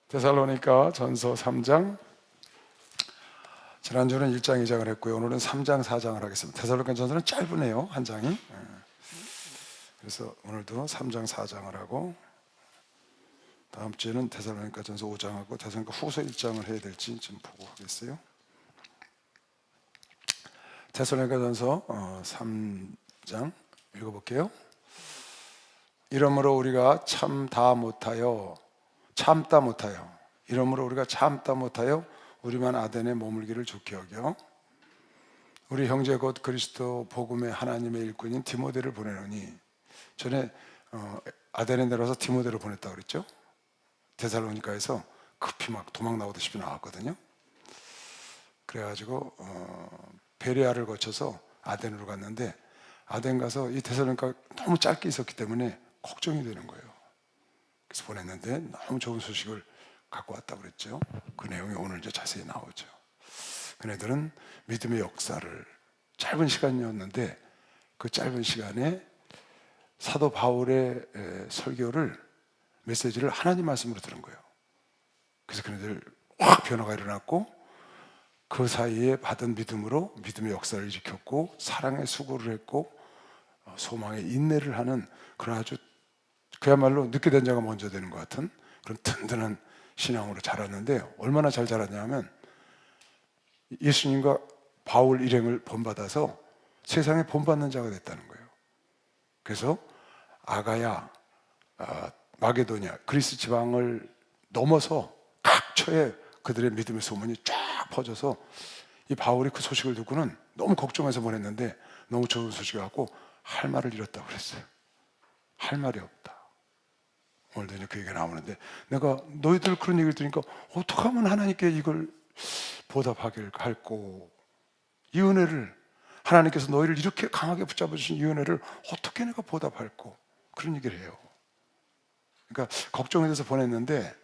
데살로니가 전서 3장, 지난주는 1장 2장을 했고요. 오늘은 3장 4장을 하겠습니다. 데살로니가 전서는 짧으네요, 한 장이. 그래서 오늘도 3장 4장을 하고, 다음 주에는 데살로니가 전서 5장하고 데살로니가 후서 1장을 해야 될지 좀 보고 하겠어요. 데살로니가 전서 3장 읽어볼게요. 이러므로 우리가 참다 못하여 이러므로 우리가 참다 못하여 우리만 아덴에 머물기를 좋게 여겨 우리 형제 곧 그리스도 복음의 하나님의 일꾼인 디모데를 보내노니, 전에 아덴에 내려와서 디모데를 보냈다고 그랬죠. 데살로니가에서 급히 막 도망 나오듯이 나왔거든요. 그래가지고 베레아를 거쳐서 아덴으로 갔는데, 아덴 가서 이 데살로니가 너무 짧게 있었기 때문에 걱정이 되는 거예요. 그래서 보냈는데 너무 좋은 소식을 갖고 왔다고 그랬죠. 그 내용이 오늘 이제 자세히 나오죠. 그네들은 믿음의 역사를, 짧은 시간이었는데 그 짧은 시간에 사도 바울의 설교를, 메시지를 하나님 말씀으로 들은 거예요. 그래서 그네들 확 변화가 일어났고, 그 사이에 받은 믿음으로 믿음의 역사를 일으켰고, 사랑의 수고를 했고, 소망의 인내를 하는 그런 아주 그야말로 늦게 된 자가 먼저 되는 것 같은 그런 든든한 신앙으로 자랐는데, 얼마나 잘 자랐냐면 예수님과 바울 일행을 본받아서 세상에 본받는 자가 됐다는 거예요. 그래서 아가야, 마게도냐, 그리스 지방을 넘어서 각처에 그들의 믿음의 소문이 쫙 퍼져서 이 바울이 그 소식을 듣고는 너무 걱정해서 보냈는데, 너무 좋은 소식을 갖고 할 말을 잃었다고 그랬어요. 할 말이 없다. 오늘도 이제 그 얘기가 나오는데, 내가 너희들 그런 얘기를 들으니까 어떻게 하면 하나님께 이걸 보답하길 할꼬, 이 은혜를, 하나님께서 너희를 이렇게 강하게 붙잡아 주신 이 은혜를 어떻게 내가 보답할꼬, 그런 얘기를 해요. 그러니까 걱정이 돼서 보냈는데,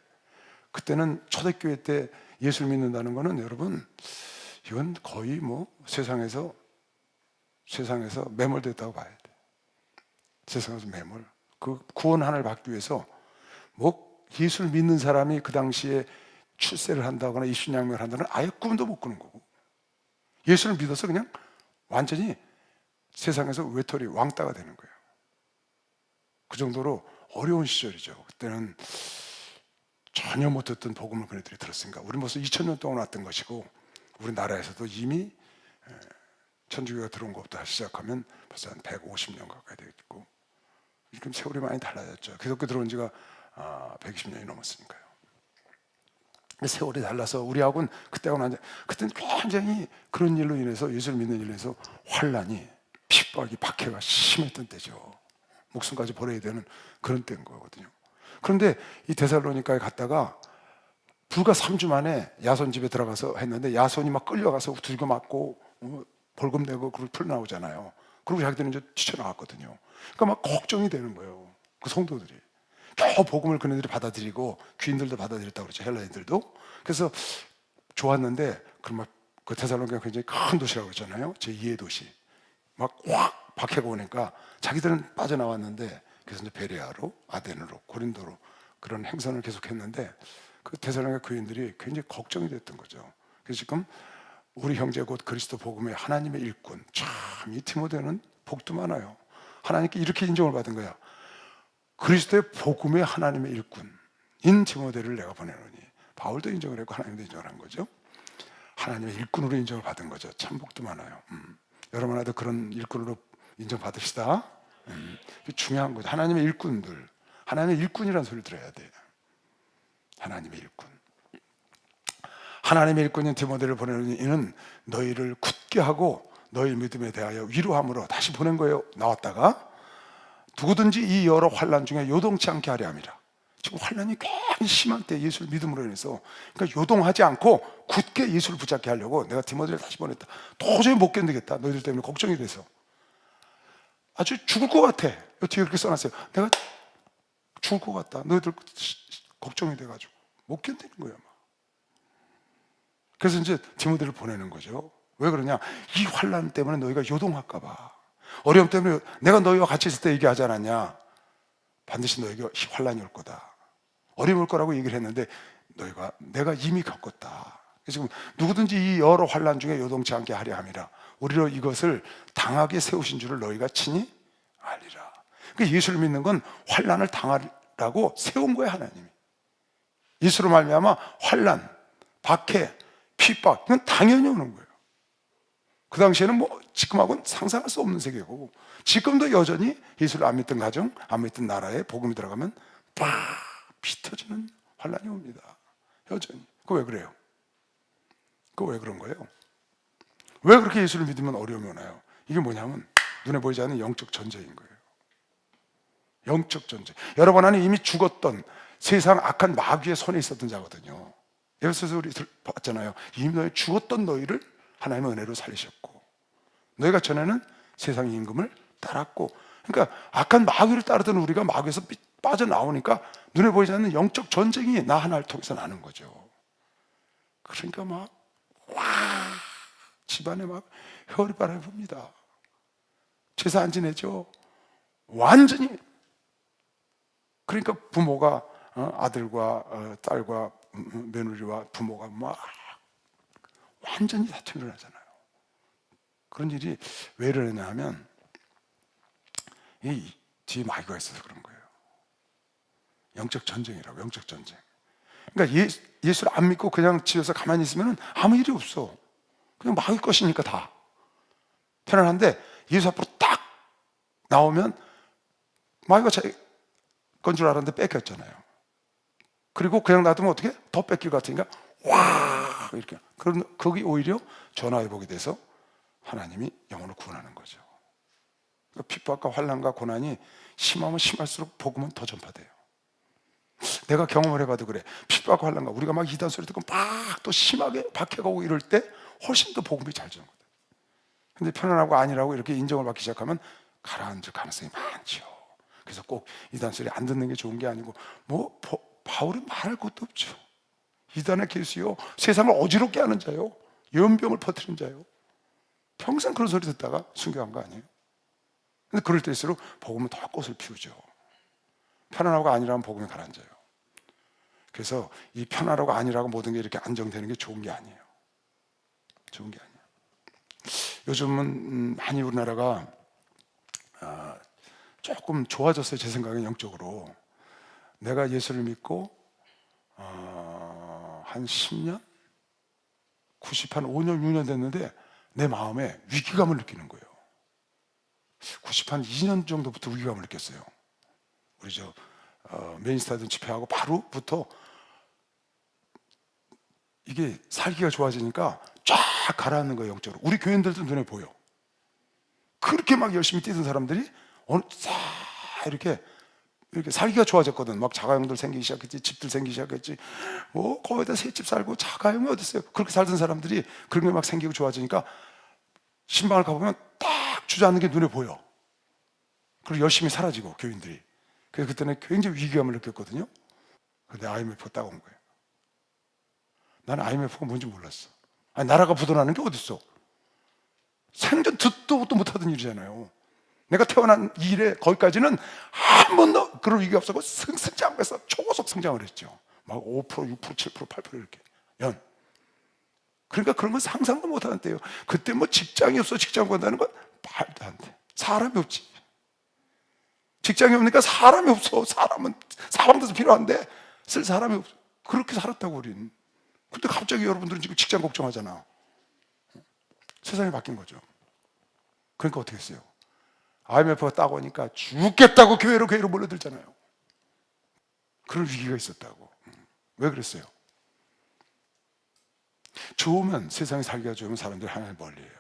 그때는 초대교회 때 예수를 믿는다는 거는, 여러분, 이건 거의 뭐 세상에서 매몰됐다고 봐야 돼. 세상에서 매몰. 그 구원 하나를 받기 위해서 뭐 예수를 믿는 사람이 그 당시에 출세를 한다거나 입신양명을 한다거나 아예 꿈도 못 꾸는 거고, 예수를 믿어서 그냥 완전히 세상에서 외톨이 왕따가 되는 거예요. 그 정도로 어려운 시절이죠. 그때는 전혀 못 듣던 복음을 그네들이 들었으니까, 우리 벌써 2000년 동안 왔던 것이고, 우리나라에서도 이미 천주교가 들어온 것부터 시작하면 벌써 한 150년 가까이 되겠고, 지금 세월이 많이 달라졌죠. 기독교 들어온 지가 120년이 넘었으니까요. 세월이 달라서 우리하고는 그때는 굉장히 그런 일로 인해서, 예수를 믿는 일로 인해서 환난이, 핍박이, 박해가 심했던 때죠. 목숨까지 버려야 되는 그런 때인 거거든요. 그런데 이 데살로니가에 갔다가 불과 3주 만에 야손 집에 들어가서 했는데, 야손이 막 끌려가서 두들겨 맞고 벌금 내고 그걸 풀나오잖아요. 그리고 자기들은 이제 지쳐나갔거든요. 그러니까 막 걱정이 되는 거예요. 그 성도들이 겨우 복음을 그네들이 받아들이고, 귀인들도 받아들였다고 그러죠, 헬라인들도. 그래서 좋았는데, 그 데살로니가가 굉장히 큰 도시라고 그러잖아요. 제2의 도시. 막 확 박해가 오니까 자기들은 빠져나왔는데, 그래서 이제 베레아로, 아덴으로, 고린도로 그런 행선을 계속했는데, 그 데살로니가 교인들이 굉장히 걱정이 됐던 거죠. 그래서 지금 우리 형제 곧 그리스도 복음의 하나님의 일꾼, 참 이 디모데는 복도 많아요. 하나님께 이렇게 인정을 받은 거야. 그리스도의 복음의 하나님의 일꾼인 디모데를 내가 보내노니, 바울도 인정을 했고 하나님도 인정을 한 거죠. 하나님의 일꾼으로 인정을 받은 거죠. 참 복도 많아요. 여러분도 그런 일꾼으로 인정받으시다. 중요한 거죠. 하나님의 일꾼들, 하나님의 일꾼이라는 소리를 들어야 돼. 하나님의 일꾼. 하나님의 일꾼인 디모데를 보내는 이는 너희를 굳게 하고 너희 믿음에 대하여 위로함으로 다시 보낸 거예요. 나왔다가 누구든지 이 여러 환난 중에 요동치 않게 하려 함이라. 지금 환난이 굉장히 심한 때 예수를 믿음으로 인해서, 그러니까 요동하지 않고 굳게 예수를 붙잡게 하려고 내가 디모데를 다시 보냈다. 도저히 못 견디겠다, 너희들 때문에 걱정이 돼서. 아주 죽을 것 같아. 뒤에 그렇게 써놨어요. 내가 죽을 것 같다, 너희들 걱정이 돼가지고 못 견디는 거예요. 그래서 이제 디모데를 보내는 거죠. 왜 그러냐? 이 환난 때문에 너희가 요동할까 봐. 어려움 때문에, 내가 너희와 같이 있을 때 얘기하지 않았냐? 반드시 너에게 환난이 올 거다, 어려움이 올 거라고 얘기를 했는데, 내가 이미 겪었다. 지금 누구든지 이 여러 환난 중에 요동치 않게 하려 함이라. 우리로 이것을 당하게 세우신 줄을 너희가 친히 알리라. 그러니까 예수를 믿는 건 환난을 당하라고 세운 거야, 하나님이. 예수로 말미암아 환난, 박해, 핍박, 이건 당연히 오는 거예요. 그 당시에는 뭐 지금하고는 상상할 수 없는 세계고, 지금도 여전히 예수를 안 믿던 가정, 안 믿던 나라에 복음이 들어가면 팍 피 터지는 환난이 옵니다. 여전히. 그거 왜 그래요? 그거 왜 그런 거예요? 왜 그렇게 예수를 믿으면 어려움이 오나요? 이게 뭐냐면 눈에 보이지 않는 영적 전쟁인 거예요. 영적 전쟁. 여러분 안에 이미 죽었던 세상 악한 마귀의 손에 있었던 자거든요. 에베소서 우리 봤잖아요. 이미 너희 죽었던 너희를 하나님의 은혜로 살리셨고, 너희가 전에는 세상의 임금을 따랐고, 그러니까 악한 마귀를 따르던 우리가 마귀에서 빠져나오니까 눈에 보이지 않는 영적 전쟁이 나 하나를 통해서 나는 거죠. 그러니까 막 집안에 막 혈바람이 붑니다. 제사 안 지내죠. 완전히. 그러니까 부모가 아들과 딸과 며느리와 부모가 막 완전히 다툼이 일어나잖아요. 그런 일이 왜 일어나냐 하면 이 뒤에 마귀가 있어서 그런 거예요. 영적 전쟁이라고. 영적 전쟁. 그러니까 예수를 안 믿고 그냥 집에서 가만히 있으면 아무 일이 없어. 그냥 마귀 것이니까 다 편안한데, 예수 앞으로 딱 나오면 마귀가 자기 건 줄 알았는데 뺏겼잖아요. 그리고 그냥 놔두면 어떻게? 더 뺏길 것 같으니까 와 이렇게. 그럼 거기 오히려 전화위복이 돼서 하나님이 영혼을 구원하는 거죠. 그러니까 핍박과 환난과 고난이 심하면 심할수록 복음은 더 전파돼요. 내가 경험을 해봐도 그래. 핍박과 환난과 우리가 막 이단 소리 듣고 막 또 심하게 박해가고 이럴 때 훨씬 더 복음이 잘 전거든. 근데 편안하고 아니라고 이렇게 인정을 받기 시작하면 가라앉을 가능성이 많죠. 그래서 꼭 이단 소리 안 듣는 게 좋은 게 아니고, 뭐 바울은 말할 것도 없죠. 이단의 교수요, 세상을 어지럽게 하는 자요, 연병을 퍼뜨리는 자요. 평생 그런 소리 듣다가 순교한 거 아니에요? 근데 그럴 때일수록 복음은 더 꽃을 피우죠. 편안하고 아니라면 복음이 가라앉아요. 그래서 이 편안하고 아니라고 모든 게 이렇게 안정되는 게 좋은 게 아니에요. 좋은 게 아니에요. 요즘은 많이 우리나라가 조금 좋아졌어요. 제 생각엔 영적으로. 내가 예수를 믿고 한 10년? 90한 5년, 6년 됐는데 내 마음에 위기감을 느끼는 거예요. 90한 2년 정도부터 위기감을 느꼈어요. 우리 메인스타든 집회하고 바로부터 이게 살기가 좋아지니까 쫙 가라앉는 거예요. 영적으로. 우리 교인들도 눈에 보여. 그렇게 막 열심히 뛰던 사람들이 어느 싹 이렇게 살기가 좋아졌거든. 막 자가용들 생기기 시작했지, 집들 생기기 시작했지. 뭐 거기다 새 집 살고 자가용이 어디 있어요? 그렇게 살던 사람들이 그런 게 막 생기고 좋아지니까 신방을 가보면 딱 주저앉는 게 눈에 보여. 그리고 열심히 사라지고 교인들이. 그래서 그때는 굉장히 위기감을 느꼈거든요. 근데 IMF가 딱 온 거예요. 나는 IMF가 뭔지 몰랐어. 아니, 나라가 부도나는 게 어딨어? 생전 듣도 보도 못하던 일이잖아요. 내가 태어난 이래 거기까지는 한 번도 그런 위기가 없었고 승승장구해서 초고속 성장을 했죠. 막 5%, 6%, 7%, 8% 이렇게 연. 그러니까 그런 건 상상도 못하는 때예요. 그때 뭐 직장이 없어 직장 구한다는 건 말도 안 돼. 사람이 없지. 직장이 없으니까 사람이 없어. 사람도 필요한데 쓸 사람이 없어. 그렇게 살았다고 우리는. 근데 갑자기 여러분들은 지금 직장 걱정하잖아. 세상이 바뀐 거죠. 그러니까 어떻게 했어요? IMF가 딱 오니까 죽겠다고 교회로 몰려들잖아요. 그런 위기가 있었다고. 왜 그랬어요? 좋으면, 세상에 살기가 좋으면 사람들이 하나님 멀리해요.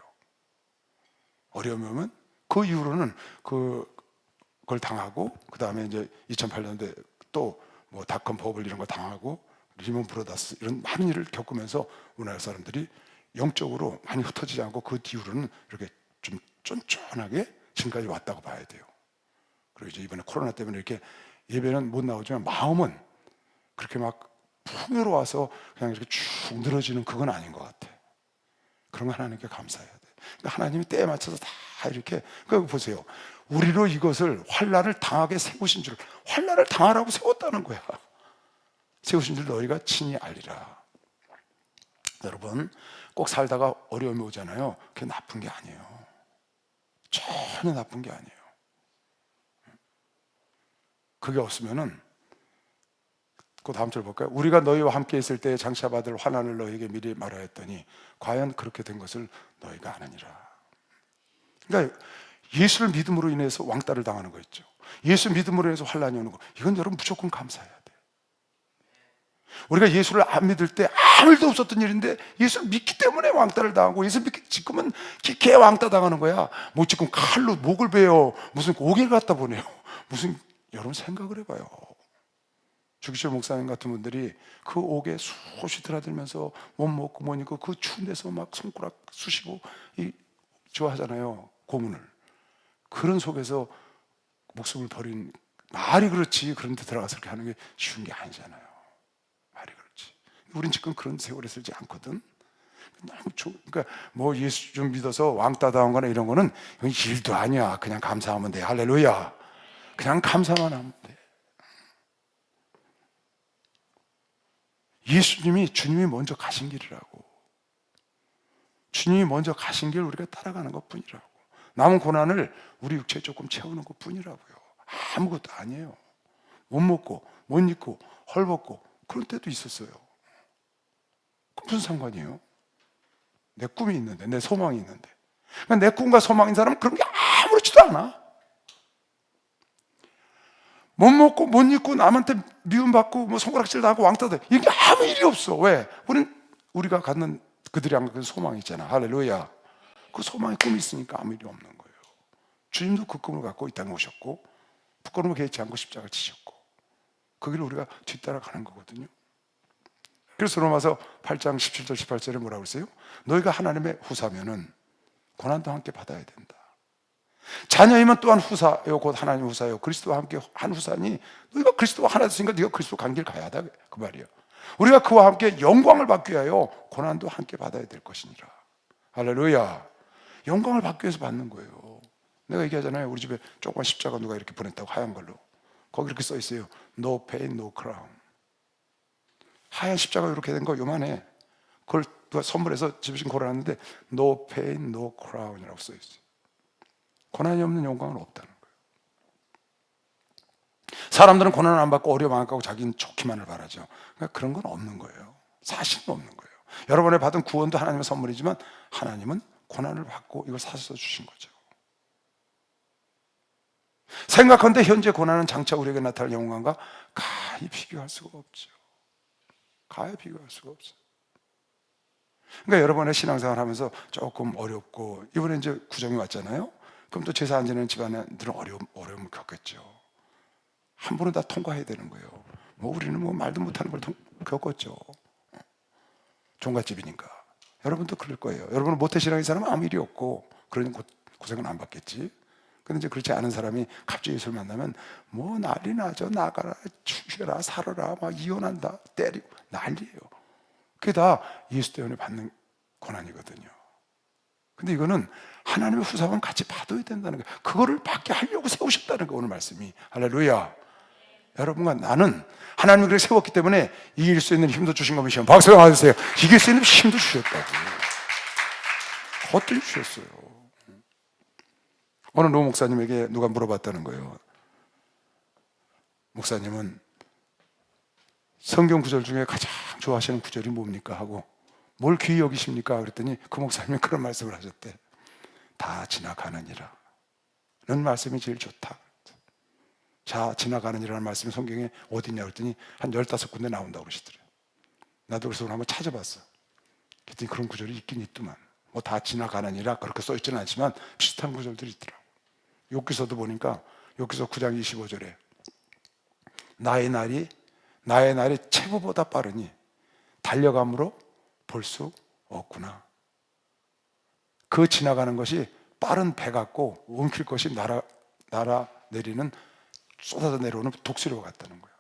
어려움이 오면 그 이후로는 그걸 당하고, 그 다음에 이제 2008년도에 또 뭐 닷컴 버블 이런 거 당하고, 리먼 브로더스 이런 많은 일을 겪으면서 우리나라 사람들이 영적으로 많이 흩어지지 않고 그 뒤로는 이렇게 좀 쫀쫀하게 지금까지 왔다고 봐야 돼요. 그리고 이제 이번에 코로나 때문에 이렇게 예배는 못 나오지만 마음은 그렇게 막 풍요로워서 그냥 이렇게 쭉 늘어지는 그건 아닌 것 같아. 그런 거 하나님께 감사해야 돼. 그러니까 하나님이 때에 맞춰서 다 이렇게. 그러니까 보세요. 우리로 이것을 환난을 당하게 세우신 줄, 환난을 당하라고 세웠다는 거야. 세우신 줄 너희가 친히 알리라. 여러분, 꼭 살다가 어려움이 오잖아요. 그게 나쁜 게 아니에요. 전혀 나쁜 게 아니에요. 그게 없으면은 그 다음 절 볼까요? 우리가 너희와 함께 있을 때에 장차 받을 환난을 너희에게 미리 말하였더니 과연 그렇게 된 것을 너희가 아느니라. 그러니까 예수를 믿음으로 인해서 왕따를 당하는 거 있죠. 예수 믿음으로 인해서 환난이 오는 거, 이건 여러분 무조건 감사해야 돼. 우리가 예수를 안 믿을 때 아무 일도 없었던 일인데 예수를 믿기 때문에 왕따를 당하고, 예수 믿기 지금은 개 왕따 당하는 거야. 뭐 지금 칼로 목을 베어 무슨 고기를 갖다 보내요. 무슨, 여러분 생각을 해봐요. 주기철 목사님 같은 분들이 그 옥에 숱이 드나들면서 못 먹고 못 입고 그 추운 데서 막 손가락 쑤시고 좋아하잖아요, 고문을. 그런 속에서 목숨을 버린, 말이 그렇지 그런 데 들어가서 그렇게 하는 게 쉬운 게 아니잖아요. 말이 그렇지. 우린 지금 그런 세월에 살지 않거든. 그러니까 뭐 예수 좀 믿어서 왕따 당한 거나 이런 거는 이건 일도 아니야. 그냥 감사하면 돼. 할렐루야. 그냥 감사만 하면 돼. 예수님이, 주님이 먼저 가신 길이라고. 주님이 먼저 가신 길 우리가 따라가는 것 뿐이라고. 남은 고난을 우리 육체에 조금 채우는 것 뿐이라고요. 아무것도 아니에요. 못 먹고 못 입고 헐벗고 그런 때도 있었어요. 그 무슨 상관이에요? 내 꿈이 있는데, 내 소망이 있는데. 내 꿈과 소망인 사람은 그런 게 아무렇지도 않아. 못 먹고 못 입고 남한테 미움받고 뭐 손가락질 나고 왕따 돼, 이게 아무 일이 없어. 왜? 우리가 갖는, 그들이 안 갖는 소망이 있잖아. 할렐루야. 그 소망의 꿈이 있으니까 아무 일이 없는 거예요. 주님도 그 꿈을 갖고 이 땅에 오셨고 부끄러움을 개의치 않고 십자가를 지셨고 그 길을 우리가 뒤따라가는 거거든요. 그래서 로마서 8장 17절 18절에 뭐라고 그랬어요? 너희가 하나님의 후사면은 고난도 함께 받아야 된다. 자녀이면 또한 후사요 곧 하나님 후사요, 그리스도와 함께 한 후사니 너희가 그리스도와 하나 됐으니까 네가 그리스도 간 길 가야 하다, 그 말이에요. 우리가 그와 함께 영광을 받기 위하여 고난도 함께 받아야 될 것이니라. 할렐루야. 영광을 받기 위해서 받는 거예요. 내가 얘기하잖아요, 우리 집에 조그만 십자가 누가 이렇게 보냈다고, 하얀 걸로. 거기 이렇게 써 있어요. No pain, no crown. 하얀 십자가 이렇게 된 거 요만해. 그걸 누가 선물해서 집에 지금 걸어놨는데 No pain, no crown이라고 써 있어요. 고난이 없는 영광은 없다는 거예요. 사람들은 고난을 안 받고 어려움 안 받고 자기는 좋기만을 바라죠. 그러니까 그런 건 없는 거예요. 사실은 없는 거예요. 여러분의 받은 구원도 하나님의 선물이지만 하나님은 고난을 받고 이걸 사셔서 주신 거죠. 생각한데 현재 고난은 장차 우리에게 나타날 영광과 가히 비교할 수가 없죠. 가히 비교할 수가 없어요. 그러니까 여러분의 신앙생활 하면서 조금 어렵고, 이번에 이제 구정이 왔잖아요. 그럼 또 제사 안 지내는 집안들은 어려움을 겪겠죠. 한 번은 다 통과해야 되는 거예요. 뭐 우리는 뭐 말도 못하는 걸 겪었죠. 종갓집이니까. 여러분도 그럴 거예요. 여러분은 모태신앙인 사람은 아무 일이 없고 그런 고생은 안 받겠지. 근데 이제 그렇지 않은 사람이 갑자기 예수를 만나면 뭐 난리 나죠. 나가라, 죽여라, 살아라, 막 이혼한다, 때리고 난리예요. 그게 다 예수 때문에 받는 고난이거든요. 근데 이거는 하나님의 후사만 같이 받아야 된다는 거예요. 그거를 받게 하려고 세우셨다는 거예요, 오늘 말씀이. 할렐루야. 여러분과 나는 하나님이 그렇게 세웠기 때문에 이길 수 있는 힘도 주신 겁니다. 박수 한번 해주세요. 이길 수 있는 힘도 주셨다고. 어떻게 주셨어요? 어느 노 목사님에게 누가 물어봤다는 거예요. 목사님은 성경 구절 중에 가장 좋아하시는 구절이 뭡니까? 하고 뭘 귀히 여기십니까? 그랬더니 그 목사님이 그런 말씀을 하셨대. 다 지나가느니라 는 말씀이 제일 좋다. 자, 지나가느니라는 말씀이 성경에 어디냐 그랬더니 한 15군데 나온다고 그러시더래요. 나도 그래서 한번 찾아봤어. 그랬더니 그런 구절이 있긴 있더만. 뭐 다 지나가느니라 그렇게 써있지는 않지만 비슷한 구절들이 있더라고. 욥기서도 보니까 욥기서 9장 25절에 나의 날이 체부보다 빠르니 달려감으로 볼 수 없구나. 그 지나가는 것이 빠른 배 같고 움킬 것이 날아 내리는, 쏟아져 내려오는 독수리와 같다는 거예요.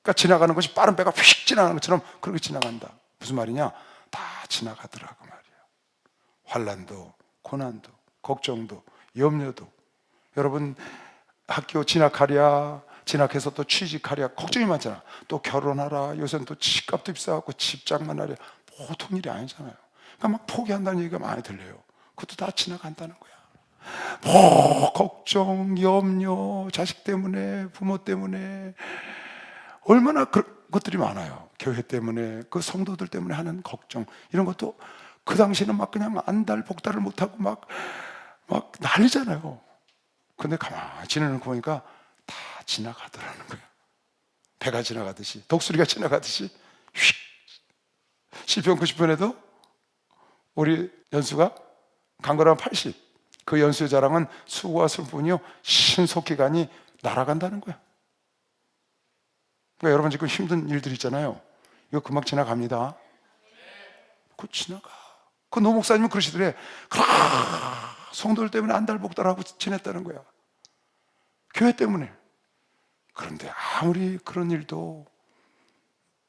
그러니까 지나가는 것이 빠른 배가 휙 지나가는 것처럼 그렇게 지나간다. 무슨 말이냐? 다 지나가더라고 말이야. 환난도, 고난도, 걱정도, 염려도. 여러분 학교 진학하랴, 진학해서 또 취직하랴 걱정이 많잖아. 또 결혼하라. 요새는 또 집값도 비싸고 집장만 하랴. 보통 일이 아니잖아요. 그러니까 막 포기한다는 얘기가 많이 들려요. 그것도 다 지나간다는 거야. 뭐 걱정, 염려, 자식 때문에, 부모 때문에 얼마나 것들이 많아요. 교회 때문에, 그 성도들 때문에 하는 걱정, 이런 것도 그 당시에는 막 그냥 안달복달을 못하고 막 난리잖아요. 근데 가만히 지내놓고 보니까 다 지나가더라는 거예요. 배가 지나가듯이, 독수리가 지나가듯이 휙. 시편 90편에도 우리 연수가 강건한 80, 그 연수의 자랑은 수고와 슬픔이요 신속히 가니 날아간다는 거야. 그러니까 여러분 지금 힘든 일들 있잖아요. 이거 금방 지나갑니다. 그거 지나가. 그 노 목사님은 그러시더래. 성도들 때문에 안달복달하고 지냈다는 거야. 교회 때문에. 그런데 아무리 그런 일도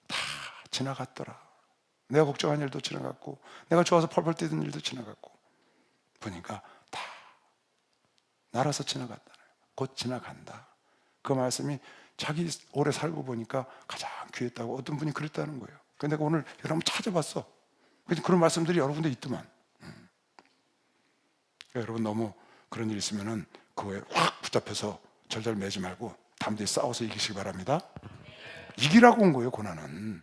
다 지나갔더라. 내가 걱정한 일도 지나갔고, 내가 좋아서 펄펄 뛰던 일도 지나갔고, 보니까 다 날아서 지나갔다. 곧 지나간다. 그 말씀이 자기 오래 살고 보니까 가장 귀했다고 어떤 분이 그랬다는 거예요. 그래서 내가 오늘 여러분 찾아봤어. 그런 말씀들이 여러 군데 있더만. 여러분 너무 그런 일 있으면은 그거에 확 붙잡혀서 절절 매지 말고 담대히 싸워서 이기시기 바랍니다. 이기라고 온 거예요. 고난은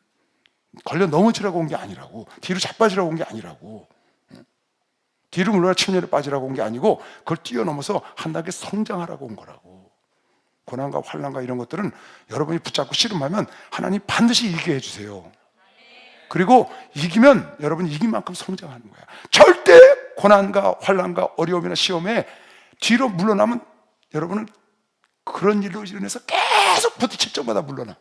걸려 넘어지라고 온 게 아니라고, 뒤로 자빠지라고 온 게 아니라고, 뒤로 물러나 침륜에 빠지라고 온 게 아니고, 그걸 뛰어넘어서 한 단계 성장하라고 온 거라고. 고난과 환난과 이런 것들은 여러분이 붙잡고 씨름하면 하나님 반드시 이기게 해주세요. 그리고 이기면 여러분이 이긴 만큼 성장하는 거야. 절대 고난과 환난과 어려움이나 시험에 뒤로 물러나면 여러분은 그런 일로 인해서 계속 부딪힐 적마다 물러나.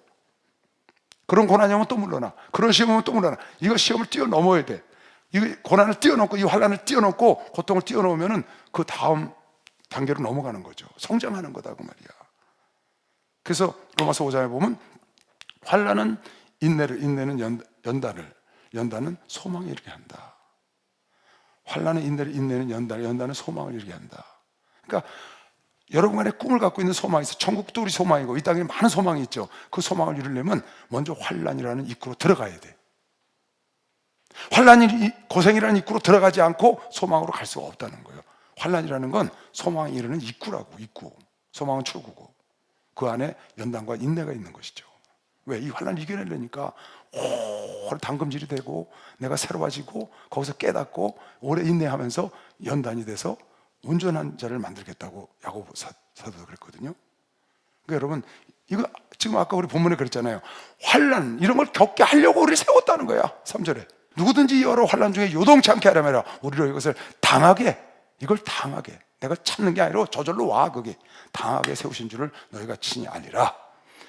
그런 고난이 오면 또 물러나. 그런 시험이 오면 또 물러나. 이거 시험을 뛰어넘어야 돼. 이 고난을 뛰어넘고 이 환난을 뛰어넘고 고통을 뛰어넘으면 그 다음 단계로 넘어가는 거죠. 성장하는 거다 그 말이야. 그래서 로마서 5장에 보면 환난은 인내를, 인내는 연단은 소망에 이르게 한다. 환난은 인내를, 인내는 연단은 소망을 이르게 한다. 그러니까 여러분 간에 꿈을 갖고 있는 소망이 있어. 천국도 우리 소망이고 이 땅에 많은 소망이 있죠. 그 소망을 이루려면 먼저 환난이라는 입구로 들어가야 돼. 환난이 고생이라는 입구로 들어가지 않고 소망으로 갈 수가 없다는 거예요. 환난이라는 건 소망에 이르는 입구라고. 입구. 소망은 출구고 그 안에 연단과 인내가 있는 것이죠. 왜? 이 환난을 이겨내려니까 오래 당금질이 되고 내가 새로워지고 거기서 깨닫고 오래 인내하면서 연단이 돼서 온전한 자를 만들겠다고 야고보 사도도 그랬거든요. 그러니까 여러분 이거 지금 아까 우리 본문에 그랬잖아요. 환난 이런 걸 겪게 하려고 우리를 세웠다는 거야. 3절에 누구든지 여러 환난 중에 요동치 않게 하려면 우리로 이것을 당하게, 이걸 당하게, 내가 참는 게 아니라 저절로 와. 그게 당하게 세우신 줄을 너희가 친히 아니라.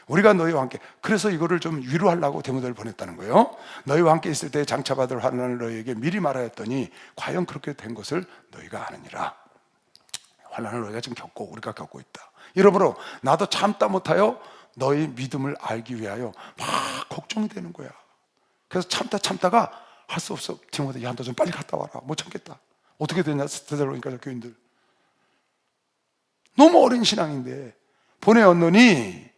우리가 너희와 함께, 그래서 이거를 좀 위로하려고 디모데를 보냈다는 거예요. 너희와 함께 있을 때 장차받을 환난을 너희에게 미리 말하였더니 과연 그렇게 된 것을 너희가 아느니라. 환난을 너희가 지금 겪고 우리가 겪고 있다. 여러분으로 나도 참다 못하여 너희 믿음을 알기 위하여 막 걱정이 되는 거야. 그래서 참다가 할 수 없어. 디모데, 야 너 좀 빨리 갔다 와라. 못 참겠다. 어떻게 되냐 데살로니가 교인들 너무 어린 신앙인데 보내었노니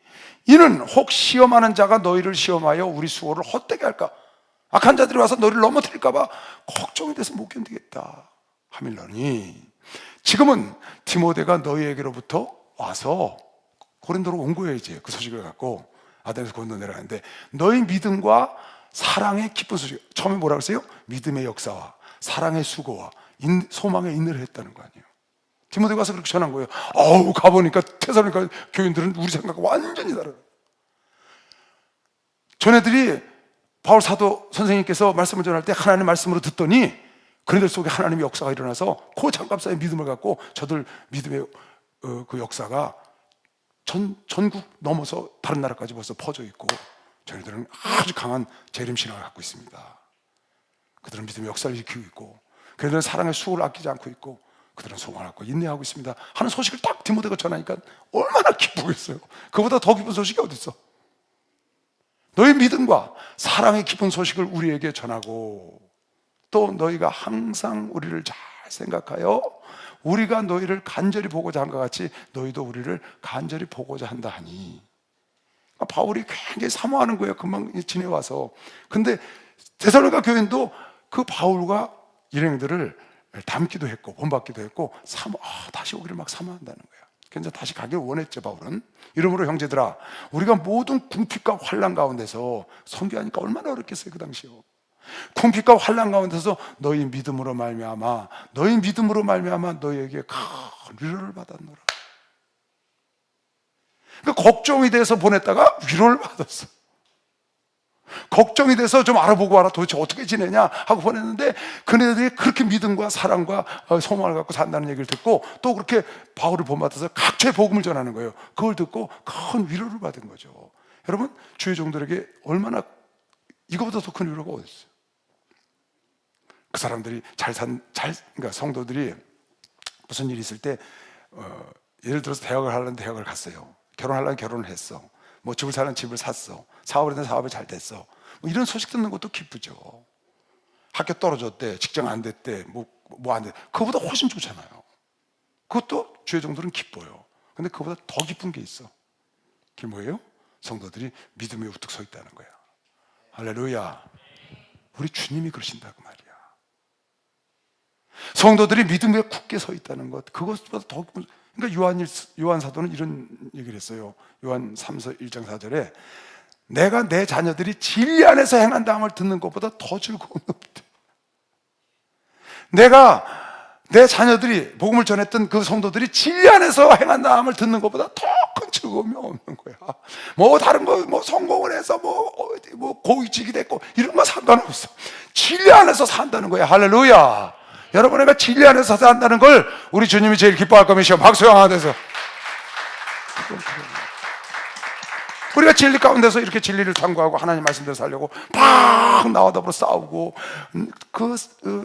이는 혹 시험하는 자가 너희를 시험하여 우리 수고를 헛되게 할까, 악한 자들이 와서 너희를 넘어뜨릴까 봐 걱정이 돼서 못 견디겠다 하밀러니, 지금은 디모데가 너희에게로부터 와서 고린도로 온 거예요. 이제 그 소식을 갖고 아덴에서 고린도 내려가는데 너희 믿음과 사랑의 기쁜 소식, 처음에 뭐라고 했어요? 믿음의 역사와 사랑의 수고와 소망의 인내를 했다는 거 아니에요. 디모데가 와서 그렇게 전한 거예요. 가보니까 테살로니가 교인들은 우리 생각과 완전히 다르다. 전애들이 바울 사도 선생님께서 말씀을 전할 때 하나님의 말씀으로 듣더니 그네들 속에 하나님의 역사가 일어나서 그 장갑사의 믿음을 갖고 저들 믿음의 그 역사가 전국 넘어서 다른 나라까지 벌써 퍼져 있고, 저희들은 아주 강한 재림신앙을 갖고 있습니다. 그들은 믿음의 역사를 지키고 있고, 그들은 사랑의 수호를 아끼지 않고 있고, 그들은 소망을 갖고 인내하고 있습니다 하는 소식을 딱 디모데가 전하니까 얼마나 기쁘겠어요. 그보다 더 기쁜 소식이 어디 있어. 너희 믿음과 사랑의 기쁜 소식을 우리에게 전하고, 또 너희가 항상 우리를 잘 생각하여 우리가 너희를 간절히 보고자 한 것 같이 너희도 우리를 간절히 보고자 한다 하니, 바울이 굉장히 사모하는 거예요. 금방 지내와서. 근데 데살로니가 교인도 그 바울과 일행들을 닮기도 했고 본받기도 했고 다시 오기를 막 사모한다는 거예요. 그래서 다시 가길 원했죠, 바울은. 이러므로 형제들아, 우리가 모든 궁핍과 환난 가운데서 선교하니까 얼마나 어렵겠어요, 그 당시요. 궁핍과 환난 가운데서 너희 믿음으로 말미암아 너희에게 큰 위로를 받았노라. 그러니까 걱정이 돼서 보냈다가 위로를 받았어. 걱정이 돼서 좀 알아보고 와라, 도대체 어떻게 지내냐 하고 보냈는데 그네들이 그렇게 믿음과 사랑과 소망을 갖고 산다는 얘기를 듣고 또 그렇게 바울을 본받아서 각처에 복음을 전하는 거예요. 그걸 듣고 큰 위로를 받은 거죠. 여러분, 주의 종들에게 얼마나 이거보다 더 큰 위로가 어디 있어요? 그 사람들이 그러니까 성도들이 무슨 일이 있을 때 예를 들어서 대학을 하려는 대학을 갔어요. 결혼하려는 결혼을 했어. 뭐 집을 사려는 집을 샀어. 사업을 하는 사업이 잘 됐어. 뭐 이런 소식 듣는 것도 기쁘죠. 학교 떨어졌대, 직장 안 됐대, 뭐 안 돼. 그거보다 훨씬 좋잖아요. 그것도 주의 종들은 기뻐요. 근데 그거보다 더 기쁜 게 있어. 그게 뭐예요? 성도들이 믿음에 우뚝 서 있다는 거야. 할렐루야. 우리 주님이 그러신다고 말이야. 성도들이 믿음에 굳게 서 있다는 것, 그것보다 더 기쁜. 그러니까 요한 사도는 이런 얘기를 했어요. 요한 3서 1장 4절에 내가 내 자녀들이 진리 안에서 행한다함을 듣는 것보다 더 즐거움이 없대. 내가 내 자녀들이 복음을 전했던 그 성도들이 진리 안에서 행한다함을 듣는 것보다 더 큰 즐거움이 없는 거야. 뭐 다른 거 뭐 성공을 해서 뭐 고위직이 됐고 이런 거 상관없어. 진리 안에서 산다는 거야. 할렐루야. 여러분에게 진리 안에서 산다는 걸 우리 주님이 제일 기뻐할 거면서 박수 영화돼서 우리가 진리 가운데서 이렇게 진리를 탐구하고 하나님 말씀대로 살려고 막 나와 더불어 싸우고 그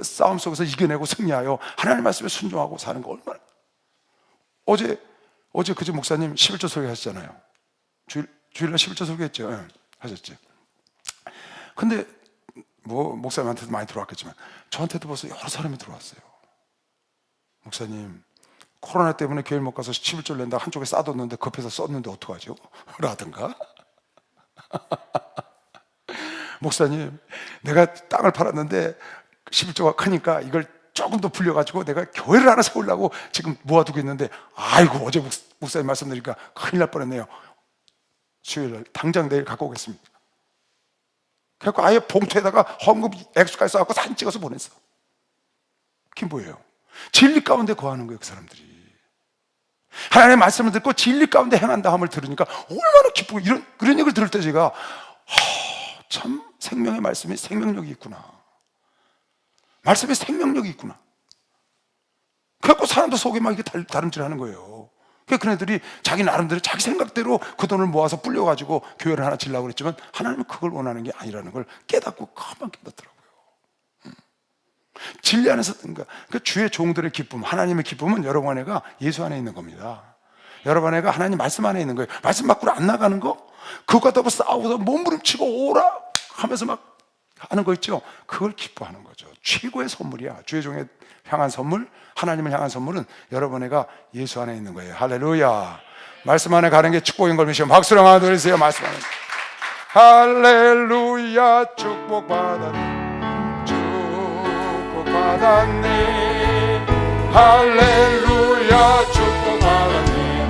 싸움 속에서 이겨내고 승리하여 하나님 말씀에 순종하고 사는 거 얼마나. 어제 그제 목사님 11조 설교 하셨잖아요. 주일날 11조 설교했죠. 네, 하셨지. 근데 뭐 목사님한테도 많이 들어왔겠지만 저한테도 벌써 여러 사람이 들어왔어요. 목사님, 코로나 때문에 교회 못 가서 11조를 낸다 한쪽에 싸뒀는데 급해서 썼는데 어떡하죠? 라든가 목사님, 내가 땅을 팔았는데 11조가 크니까 이걸 조금 더 불려가지고 내가 교회를 하나 세우려고 지금 모아두고 있는데 아이고 어제 목사님 말씀 드리니까 큰일 날 뻔했네요. 수요일날 당장 내일 갖고 오겠습니다. 그래서 아예 봉투에다가 헌금 액수까지 써갖고 사진 찍어서 보냈어. 그게 뭐예요? 진리 가운데 거하는 거예요, 그 사람들이. 하나님의 말씀을 듣고 진리 가운데 행한다 함을 들으니까 얼마나 기쁘고 그런 얘기를 들을 때 제가 참 생명의 말씀이 생명력이 있구나. 말씀에 생명력이 있구나. 그래갖고 사람도 속에 막 이렇게 다름질하는 거예요. 그러니까 그네들이 자기 나름대로 자기 생각대로 그 돈을 모아서 불려가지고 교회를 하나 지으려고 그랬지만 하나님은 그걸 원하는 게 아니라는 걸 깨닫고 가만 깨닫더라고요. 진리 안에서 그러니까 주의 종들의 기쁨, 하나님의 기쁨은 여러분 안에가 예수 안에 있는 겁니다. 여러분 안에가 하나님 말씀 안에 있는 거예요. 말씀 밖으로 안 나가는 거, 그거 갖다가 싸우고 몸부림치고 오라 하면서 막 하는 거 있죠. 그걸 기뻐하는 거죠. 최고의 선물이야. 주의 종에 향한 선물, 하나님을 향한 선물은 여러분에가 예수 안에 있는 거예요. 할렐루야. 말씀 안에 가는 게 축복인 걸 믿으시면 박수로 하나 드리세요. 말씀 안에. 할렐루야. 축복받았네. 축복받았네. 할렐루야. 축복받았네.